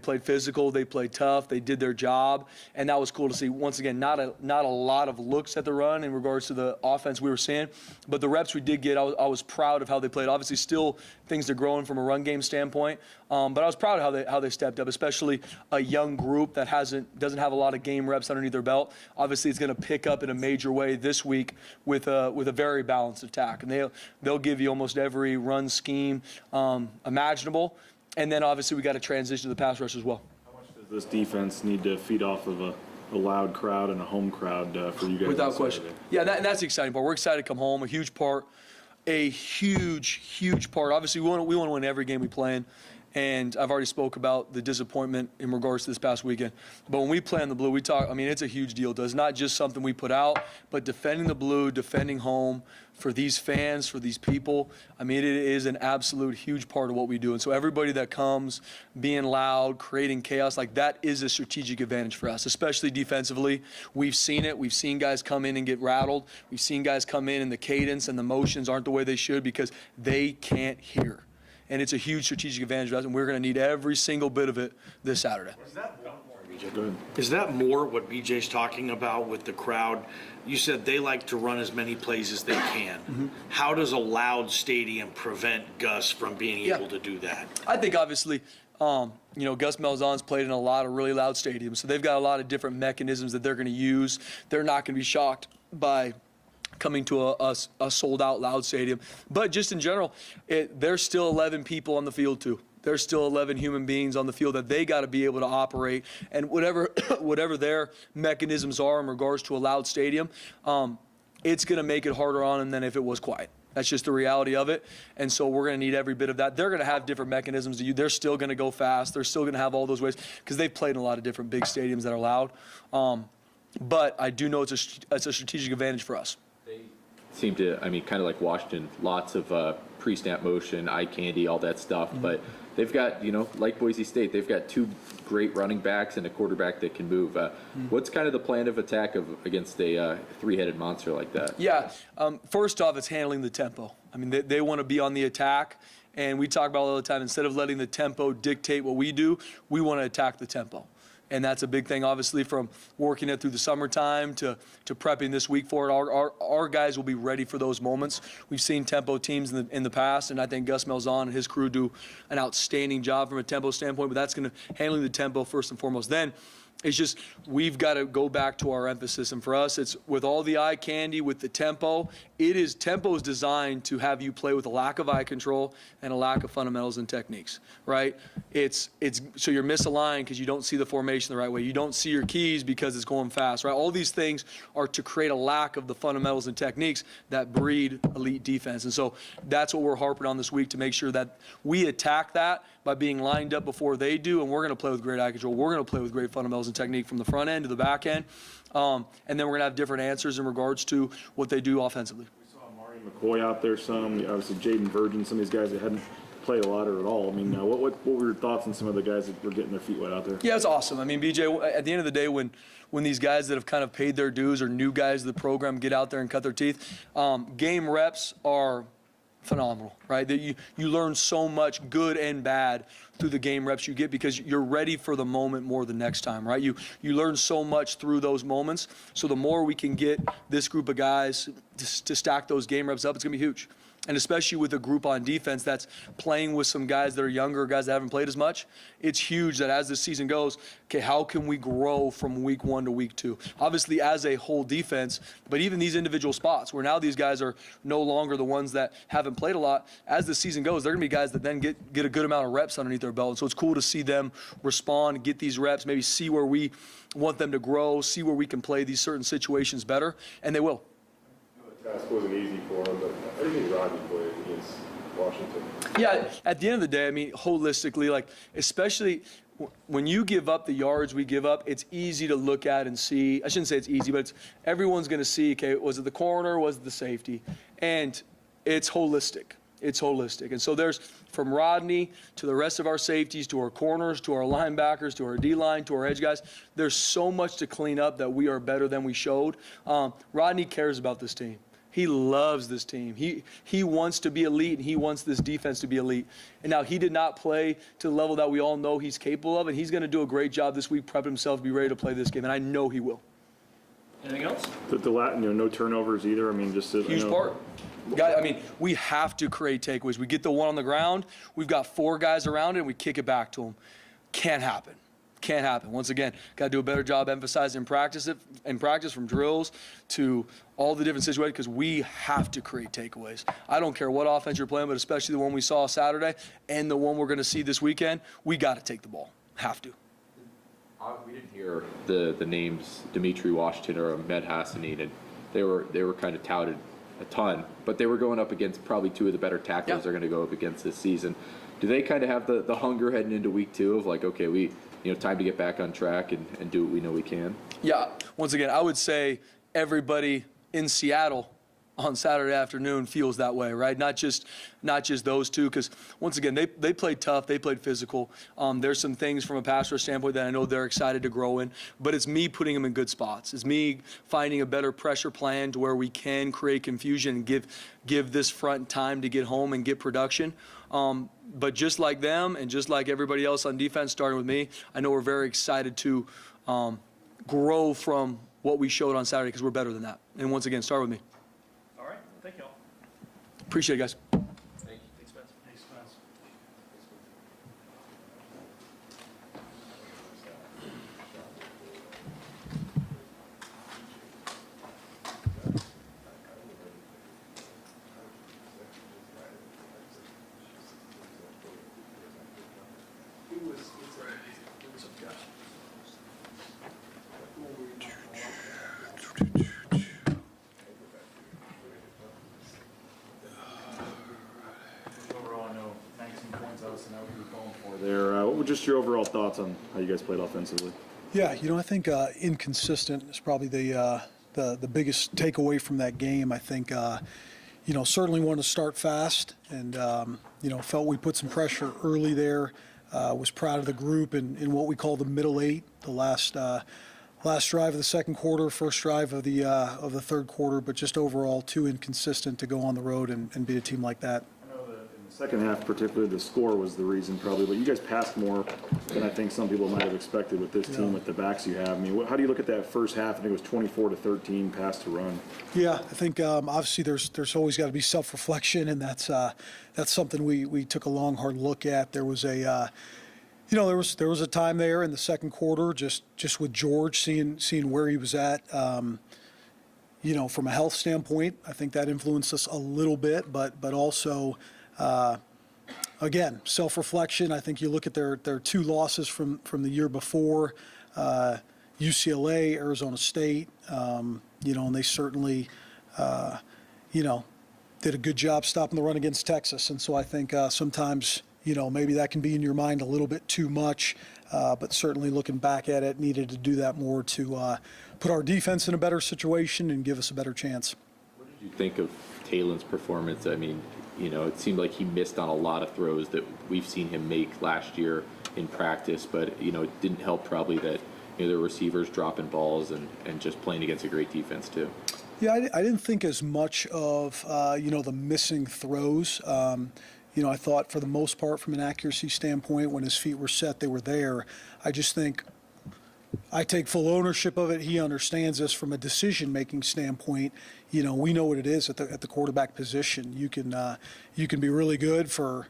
L: played physical, they played tough, they did their job, and that was cool to see. Once again, not a lot of looks at the run in regards to the offense we were seeing, but the reps we did get, I was proud of how they played. Obviously, still things are growing from a run game standpoint, but I was proud of how they stepped up, especially a young group that doesn't have a lot of game reps underneath their belt. Obviously, it's going to pick up in a major way this week with a very balanced attack, and they'll give you almost every run scheme imaginable, and then obviously we got to transition to the pass rush as well.
H: How much does this defense need to feed off of a loud crowd and a home crowd for you guys?
L: Without question. Yeah, that's the exciting part. We're excited to come home. A huge part. Obviously, we want to win every game we play in. And I've already spoke about the disappointment in regards to this past weekend. But when we play in the blue, it's a huge deal. It's not just something we put out, but defending the blue, defending home for these fans, for these people, it is an absolute huge part of what we do. And so everybody that comes, being loud, creating chaos, that is a strategic advantage for us, especially defensively. We've seen it. We've seen guys come in and get rattled. We've seen guys come in and the cadence and the motions aren't the way they should because they can't hear. And it's a huge strategic advantage for us, and we're going to need every single bit of it this Saturday.
F: Is that more what BJ's talking about with the crowd? You said they like to run as many plays as they can. How does a loud stadium prevent Gus from being able to do that?
L: I think obviously, Gus Malzahn's played in a lot of really loud stadiums, so they've got a lot of different mechanisms that they're going to use. They're not going to be shocked by coming to a sold-out loud stadium. But just in general, there's still 11 people on the field too. There's still 11 human beings on the field that they got to be able to operate. And whatever their mechanisms are in regards to a loud stadium, it's going to make it harder on them than if it was quiet. That's just the reality of it. And so we're going to need every bit of that. They're going to have different mechanisms to use. They're still going to go fast. They're still going to have all those ways because they've played in a lot of different big stadiums that are loud. But I do know it's a strategic advantage for us.
I: They seem to, I mean, kind of like Washington, lots of pre-snap motion, eye candy, all that stuff. But they've got, like Boise State, they've got two great running backs and a quarterback that can move. What's kind of the plan of attack against a three-headed monster like that?
L: Yeah, first off, it's handling the tempo. I mean, they want to be on the attack, and we talk about it all the time. Instead of letting the tempo dictate what we do, we want to attack the tempo. And that's a big thing, obviously, from working it through the summertime to prepping this week for it. Our guys will be ready for those moments. We've seen tempo teams in the past, and I think Gus Malzahn and his crew do an outstanding job from a tempo standpoint, but that's going to handling the tempo first and foremost. Then it's just we've got to go back to our emphasis. And for us, it's with all the eye candy, with the tempo, tempo is designed to have you play with a lack of eye control and a lack of fundamentals and techniques, right? It's so you're misaligned because you don't see the formation the right way. You don't see your keys because it's going fast, right? All these things are to create a lack of the fundamentals and techniques that breed elite defense. And so that's what we're harping on this week to make sure that we attack that by being lined up before they do, and we're going to play with great eye control. We're going to play with great fundamentals and technique from the front end to the back end. And then we're going to have different answers in regards to what they do offensively.
H: We saw Amari McCoy out there some, obviously Jaden Virgin, some of these guys that hadn't played a lot or at all. I mean, what were your thoughts on some of the guys that were getting their feet wet out there?
L: Yeah, it's awesome. I mean, BJ, at the end of the day, when these guys that have kind of paid their dues or new guys to the program get out there and cut their teeth, game reps are phenomenal, right? That you learn so much good and bad through the game reps you get because you're ready for the moment more the next time, right? You learn so much through those moments. So the more we can get this group of guys to stack those game reps up, it's going to be huge. And especially with a group on defense that's playing with some guys that are younger, guys that haven't played as much, it's huge that as the season goes, okay, how can we grow from week 1 to week 2? Obviously as a whole defense, but even these individual spots where now these guys are no longer the ones that haven't played a lot. As the season goes, they're going to be guys that then get a good amount of reps underneath their belt. And so it's cool to see them respond, get these reps, maybe see where we want them to grow, see where we can play these certain situations better, and they will.
E: The task wasn't easy for him, but how do you think Rodney played against Washington?
L: Yeah, at the end of the day, I mean, holistically, like, especially when you give up the yards we give up, it's easy to look at and see. I shouldn't say it's easy, but everyone's going to see, okay, was it the corner, was it the safety? And it's holistic. It's holistic. And so there's, from Rodney to the rest of our safeties, to our corners, to our linebackers, to our D-line, to our edge guys, there's so much to clean up that we are better than we showed. Rodney cares about this team. He loves this team. He wants to be elite, and he wants this defense to be elite. And now he did not play to the level that we all know he's capable of, and he's going to do a great job this week, prepping himself to be ready to play this game, and I know he will.
K: Anything else?
H: The Latin, no turnovers either. I mean, just
L: huge part. I mean, we have to create takeaways. We get the one on the ground. We've got 4 guys around it, and we kick it back to them. Can't happen. Can't happen. Once again, got to do a better job emphasizing practice from drills to all the different situations because we have to create takeaways. I don't care what offense you're playing, but especially the one we saw Saturday and the one we're going to see this weekend, we got to take the ball. Have to.
I: We didn't hear the names Dimitri Washington or Ahmed Hassanin, and they were kind of touted a ton, but they were going up against probably 2 of the better tacklers they're going to go up against this season. Do they kind of have the hunger heading into week 2 of like, okay, time to get back on track and do what we know we can? Yeah.
L: Once again, I would say everybody in Seattle on Saturday afternoon feels that way, right? Not just those 2, because once again, they played tough, they played physical. There's some things from a pass rush standpoint that I know they're excited to grow in, but it's me putting them in good spots. It's me finding a better pressure plan to where we can create confusion and give this front time to get home and get production. But just like them and just like everybody else on defense, starting with me, I know we're very excited to grow from what we showed on Saturday because we're better than that. And once again, start with me.
K: All right. Thank you all.
L: Appreciate it, guys.
K: Thank you. Thanks, Spencer. Thanks, Spencer.
J: you were going for.
H: There, what were just your overall thoughts on how you guys played offensively?
M: Yeah, I think inconsistent is probably the biggest takeaway from that game. I think, certainly wanted to start fast and, felt we put some pressure early there. Was proud of the group in what we call the middle eight, the last drive of the second quarter, first drive of the third quarter, but just overall too inconsistent to go on the road and beat a team like that.
H: I know that in the second half, particularly, the score was the reason probably, but you guys passed more than I think some people might have expected with this team with the backs you have. I mean, how do you look at that first half? I think it was 24-13 pass to run.
M: Yeah, I think obviously there's always got to be self-reflection, and that's something we took a long, hard look at. There was a there was a time there in the second quarter, just with George, seeing where he was at. From a health standpoint, I think that influenced us a little bit, but also, again, self-reflection. I think you look at their two losses from the year before, UCLA, Arizona State, and they certainly, did a good job stopping the run against Texas. And so I think sometimes, maybe that can be in your mind a little bit too much, but certainly looking back at it, needed to do that more to put our defense in a better situation and give us a better chance.
I: What did you think of Taylon's performance? I mean, it seemed like he missed on a lot of throws that we've seen him make last year in practice, but, it didn't help probably that, the receivers dropping balls and just playing against a great defense too.
M: Yeah, I didn't think as much of, the missing throws. I thought for the most part, from an accuracy standpoint, when his feet were set, they were there. I just think I take full ownership of it. He understands this from a decision-making standpoint. We know what it is at the quarterback position. You can be really good for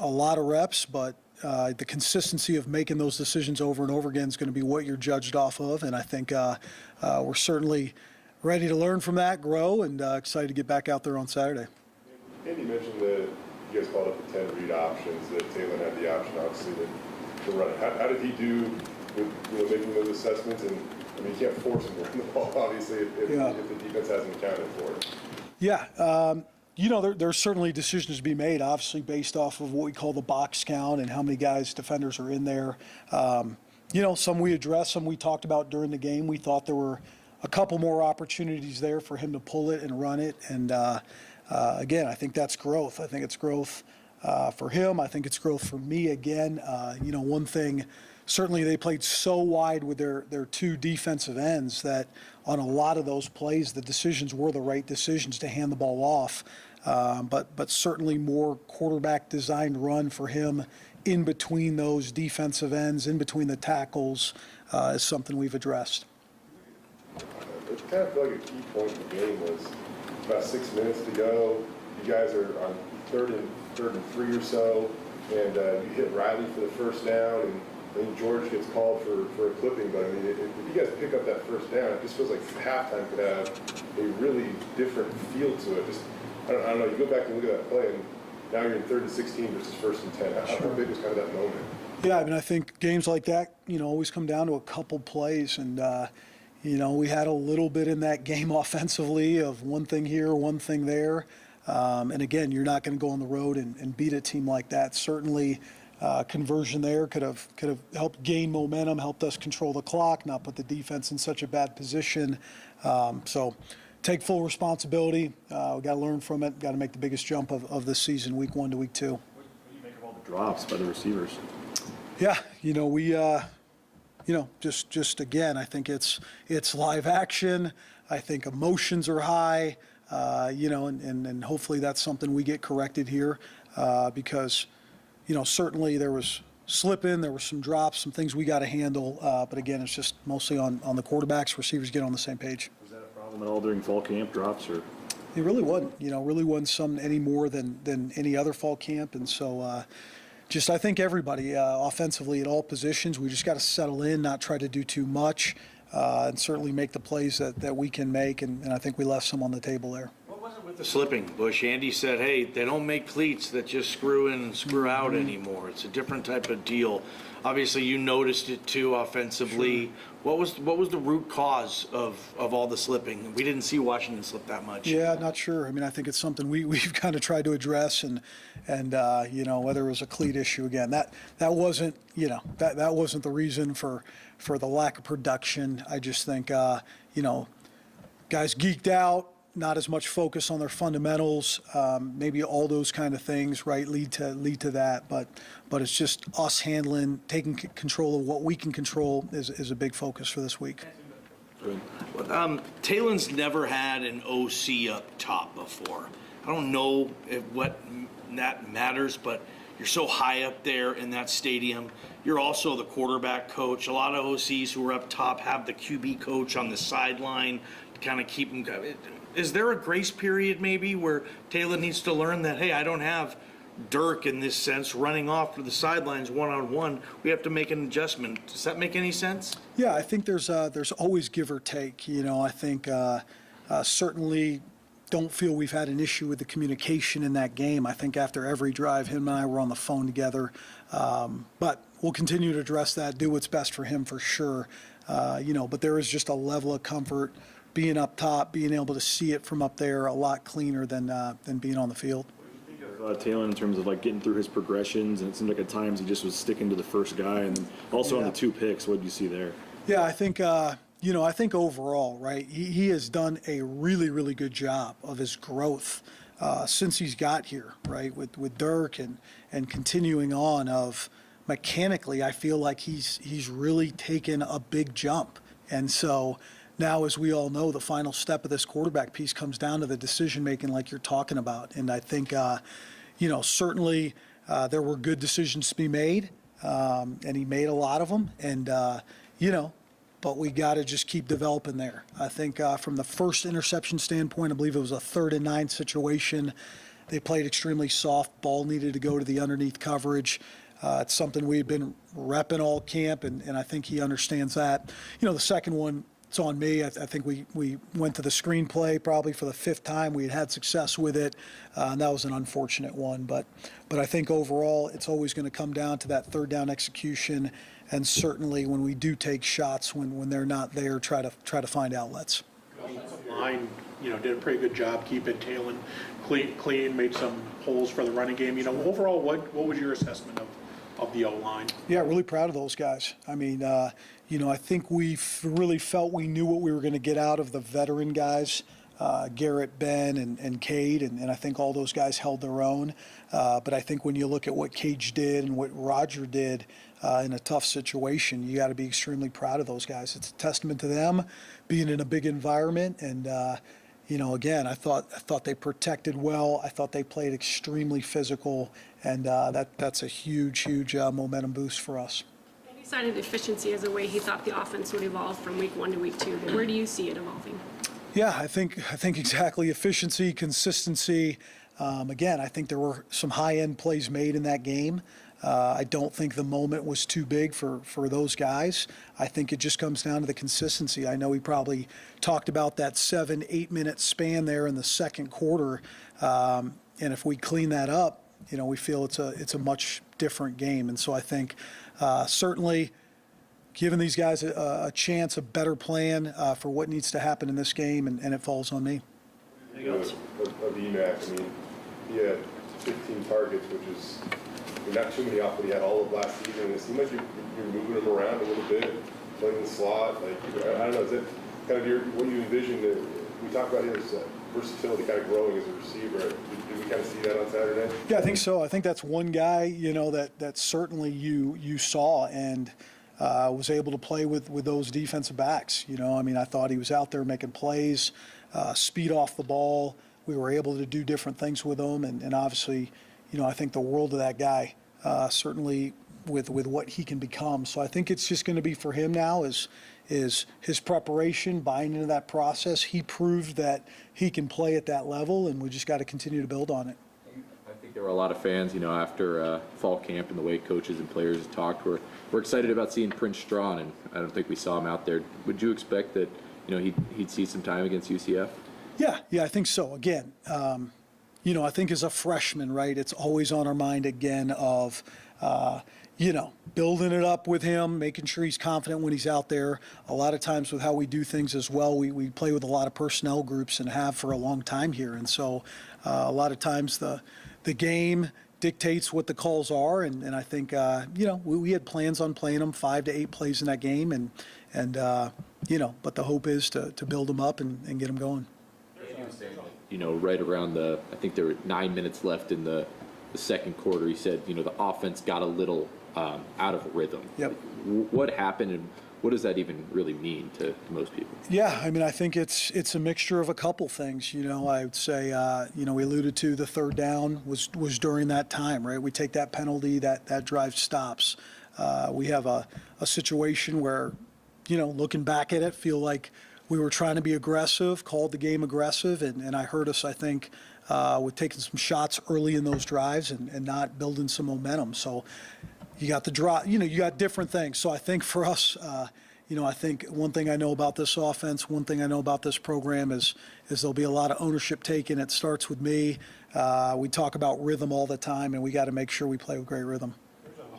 M: a lot of reps, but the consistency of making those decisions over and over again is going to be what you're judged off of. And I think we're certainly ready to learn from that, grow, and excited to get back out there on Saturday.
E: Andy mentioned that you guys called up the 10 read options, that Taylor had the option, obviously, to run it. How did he do with making those assessments? And, you can't force him to run the ball, obviously, if the defense hasn't accounted for it.
M: Yeah. There's certainly decisions to be made, obviously, based off of what we call the box count and how many defenders are in there. Some we addressed, some we talked about during the game. We thought there were a couple more opportunities there for him to pull it and run it. And, again, I think that's growth. I think it's growth for him. I think it's growth for me again. One thing, certainly they played so wide with their two defensive ends that on a lot of those plays, the decisions were the right decisions to hand the ball off. But certainly more quarterback designed run for him in between those defensive ends, in between the tackles, is something we've addressed.
E: It kind of felt like a key point in the game was about 6 minutes to go. You guys are on third and 3 or so, and you hit Riley for the first down, and I think George gets called for a clipping. But if you guys pick up that first down, it just feels like halftime could have a really different feel to it. I don't know. You go back and look at that play, and now you're in 3rd and 16 versus 1st and 10. How big was kind of that moment?
M: Yeah, I think games like that, always come down to a couple plays, and we had a little bit in that game offensively of one thing here, one thing there. And again, you're not going to go on the road and beat a team like that. Certainly, conversion there could have helped gain momentum, helped us control the clock, not put the defense in such a bad position. So take full responsibility. We got to learn from it. Got to make the biggest jump of this season, week 1 to week 2.
H: What do you make of all the drops by the receivers?
M: Yeah, we just again, I think it's live action. I think emotions are high. And hopefully that's something we get corrected here, because, certainly there was slipping, there were some drops, some things we got to handle. But again, it's just mostly on the quarterbacks. Receivers get on the same page.
H: Was that a problem at all during fall camp, drops, or?
M: It really wasn't. Really wasn't some any more than any other fall camp. And so, I think everybody offensively at all positions, we just got to settle in, not try to do too much. And certainly make the plays that we can make, and I think we left some on the table there.
K: What was it
F: With the slipping, Bush, Andy said, hey, they don't make cleats that just screw in and screw out anymore. It's a different type of deal. Obviously, you noticed it too offensively. What was the root cause of all the slipping? We didn't see Washington slip that much.
M: Yeah, not sure. I mean, I think it's something we've kind of tried to address, and you know, whether it was a cleat issue again, that wasn't, you know, that wasn't the reason for the lack of production. I just think you know, guys geeked out, not as much focus on their fundamentals, maybe all those kind of things, right, lead to that. But it's just us handling, taking control of what we can control is a big focus for this week.
F: Talen's never had an OC up top before. I don't know what that matters, but you're so high up there in that stadium. You're also the quarterback coach. A lot of OCs who are up top have the QB coach on the sideline to kind of keep them going. Is there a grace period maybe where Taylor needs to learn that, hey, I don't have Dirk in this sense running off to the sidelines one-on-one. We have to make an adjustment. Does that make any sense?
M: Yeah, I think there's always give or take. You know, I think certainly don't feel we've had an issue with the communication in that game. I think after every drive, him and I were on the phone together. But we'll continue to address that, do what's best for him for sure. You know, but there is just a level of comfort being up top, being able to see it from up there a lot cleaner than being on the field.
H: Taylor in terms of like getting through his progressions, and it seemed like at times he just was sticking to the first guy, and then also on the 2 picks, what did you see there?
M: Yeah, I think you know, I think overall, right, he has done a really, really good job of his growth since he's got here, right, with Dirk and continuing on of mechanically, I feel like he's really taken a big jump. And so now, as we all know, the final step of this quarterback piece comes down to the decision making like you're talking about. And I think, you know, certainly there were good decisions to be made, and he made a lot of them. And, you know, but we got to just keep developing there. I think from the first interception standpoint, I believe it was a 3rd and 9 situation. They played extremely soft. Ball needed to go to the underneath coverage. It's something we've been repping all camp, and I think he understands that. You know, the second one, it's on me. I think we went to the screenplay probably for the 5th time. We had success with it, and that was an unfortunate one. But I think overall, it's always going to come down to that 3rd down execution, and certainly when we do take shots when they're not there, try to find outlets.
B: Line, you know, did a pretty good job keeping Talon clean, made some holes for the running game. You know, overall, what was your assessment of the O-line?
M: Yeah, really proud of those guys. I mean, you know, I think we really felt we knew what we were going to get out of the veteran guys, Garrett, Ben, and Cade, and I think all those guys held their own. But I think when you look at what Cage did and what Roger did in a tough situation, you got to be extremely proud of those guys. It's a testament to them being in a big environment, and you know, again, I thought they protected well. I thought they played extremely physical, and that's a huge momentum boost for us.
C: He cited efficiency as a way he thought the offense would evolve from week 1 to week 2. But where do you see it evolving?
M: Yeah, I think exactly efficiency, consistency. Again, I think there were some high-end plays made in that game. I don't think the moment was too big for those guys. I think it just comes down to the consistency. I know he probably talked about that 7-8 minute span there in the second quarter, and if we clean that up, you know, we feel it's a much different game. And so I think certainly giving these guys a chance, a better plan for what needs to happen in this game, and it falls on me.
E: Of EMAC, I mean, he had 15 targets, which is not too many off what he had all of last season. It seemed like you're moving him around a little bit, playing the slot. Like, I don't know, is that kind of what you envisioned? We talked about his versatility kind of growing as a receiver. Did we kind of see that on Saturday?
M: Yeah, I think so. I think that's one guy, you know, that certainly you saw and was able to play with those defensive backs. You know, I mean, I thought he was out there making plays, speed off the ball. We were able to do different things with him, and obviously, you know, I think the world of that guy, certainly with what he can become. So I think it's just going to be for him now is his preparation, buying into that process. He proved that he can play at that level, and we just got to continue to build on it.
I: I think there were a lot of fans, you know, after fall camp and the way coaches and players talked, we're excited about seeing Prince Strawn, and I don't think we saw him out there. Would you expect that, you know, he'd see some time against UCF?
M: Yeah, I think so. Again, I think as a freshman, right, it's always on our mind again of, building it up with him, making sure he's confident when he's out there. A lot of times with how we do things as well, we play with a lot of personnel groups and have for a long time here. And so a lot of times the game dictates what the calls are. And I think, we had plans on playing them 5 to 8 plays in that game. But the hope is to build them up and get them going.
I: Right around I think there were 9 minutes left in the second quarter, he said, the offense got a little out of rhythm.
M: Yep.
I: What happened, and what does that even really mean to most people?
M: Yeah, I think it's a mixture of a couple things. I would say, we alluded to the third down was during that time, right? We take that penalty, that drive stops. We have a situation where, looking back at it, feel like we were trying to be aggressive, called the game aggressive, and I heard us, I think, with taking some shots early in those drives and not building some momentum. So you got the drop, you got different things. So I think for us, I think one thing I know about this offense, one thing I know about this program is there'll be a lot of ownership taken. It starts with me. We talk about rhythm all the time, and we got to make sure we play with great rhythm.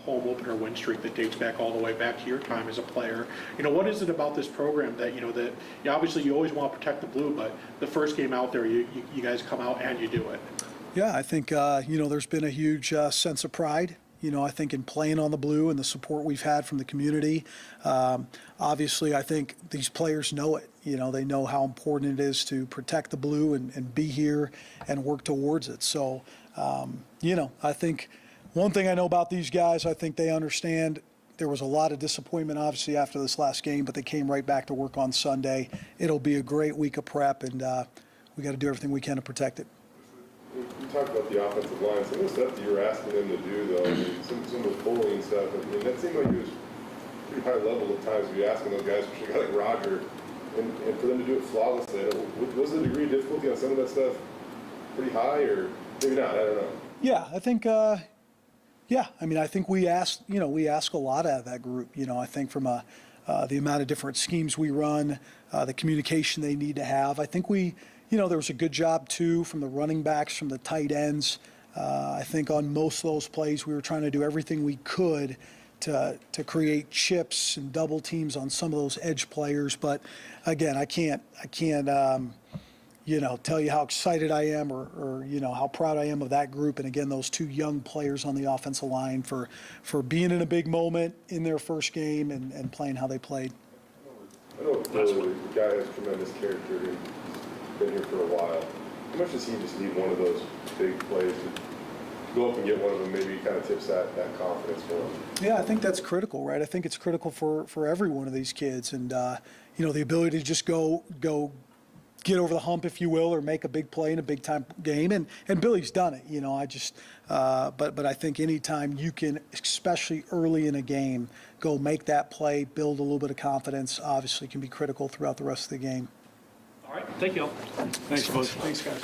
B: Home opener win streak that dates back all the way back to your time as a player. What is it about this program that, that obviously you always want to protect the blue, but the first game out there, you guys come out and you do it?
M: Yeah, I think, there's been a huge sense of pride. I think in playing on the blue and the support we've had from the community. Obviously, I think these players know it. They know how important it is to protect the blue and be here and work towards it. So, I think one thing I know about these guys, I think they understand there was a lot of disappointment, obviously, after this last game, but they came right back to work on Sunday. It'll be a great week of prep, and we got to do everything we can to protect it.
E: You talked about the offensive line. Some of the stuff that you were asking them to do, though, some of the pulling stuff, that seemed like it was pretty high level at times. You asking those guys, especially a guy like Roger, and for them to do it flawlessly. Was the degree of difficulty on some of that stuff pretty high, or maybe not? I don't know.
M: Yeah, I think. I think we ask a lot out of that group. I think from the amount of different schemes we run, the communication they need to have. I think there was a good job too from the running backs, from the tight ends. I think on most of those plays, we were trying to do everything we could to create chips and double teams on some of those edge players. But again, I can't tell you how excited I am or how proud I am of that group. And again, those 2 young players on the offensive line for being in a big moment in their first game and playing how they played.
E: I know the guy has tremendous character. He's been here for a while. How much does he just need one of those big plays to go up and get one of them, maybe kind of tips that confidence for him?
M: Yeah, I think that's critical, right? I think it's critical for every one of these kids. And, the ability to just go get over the hump, if you will, or make a big play in a big time game. And Billy's done it, but I think anytime you can, especially early in a game, go make that play, build a little bit of confidence, obviously can be critical throughout the rest of the game.
K: All right, thank you all.
G: Thanks, folks.
B: Thanks, guys.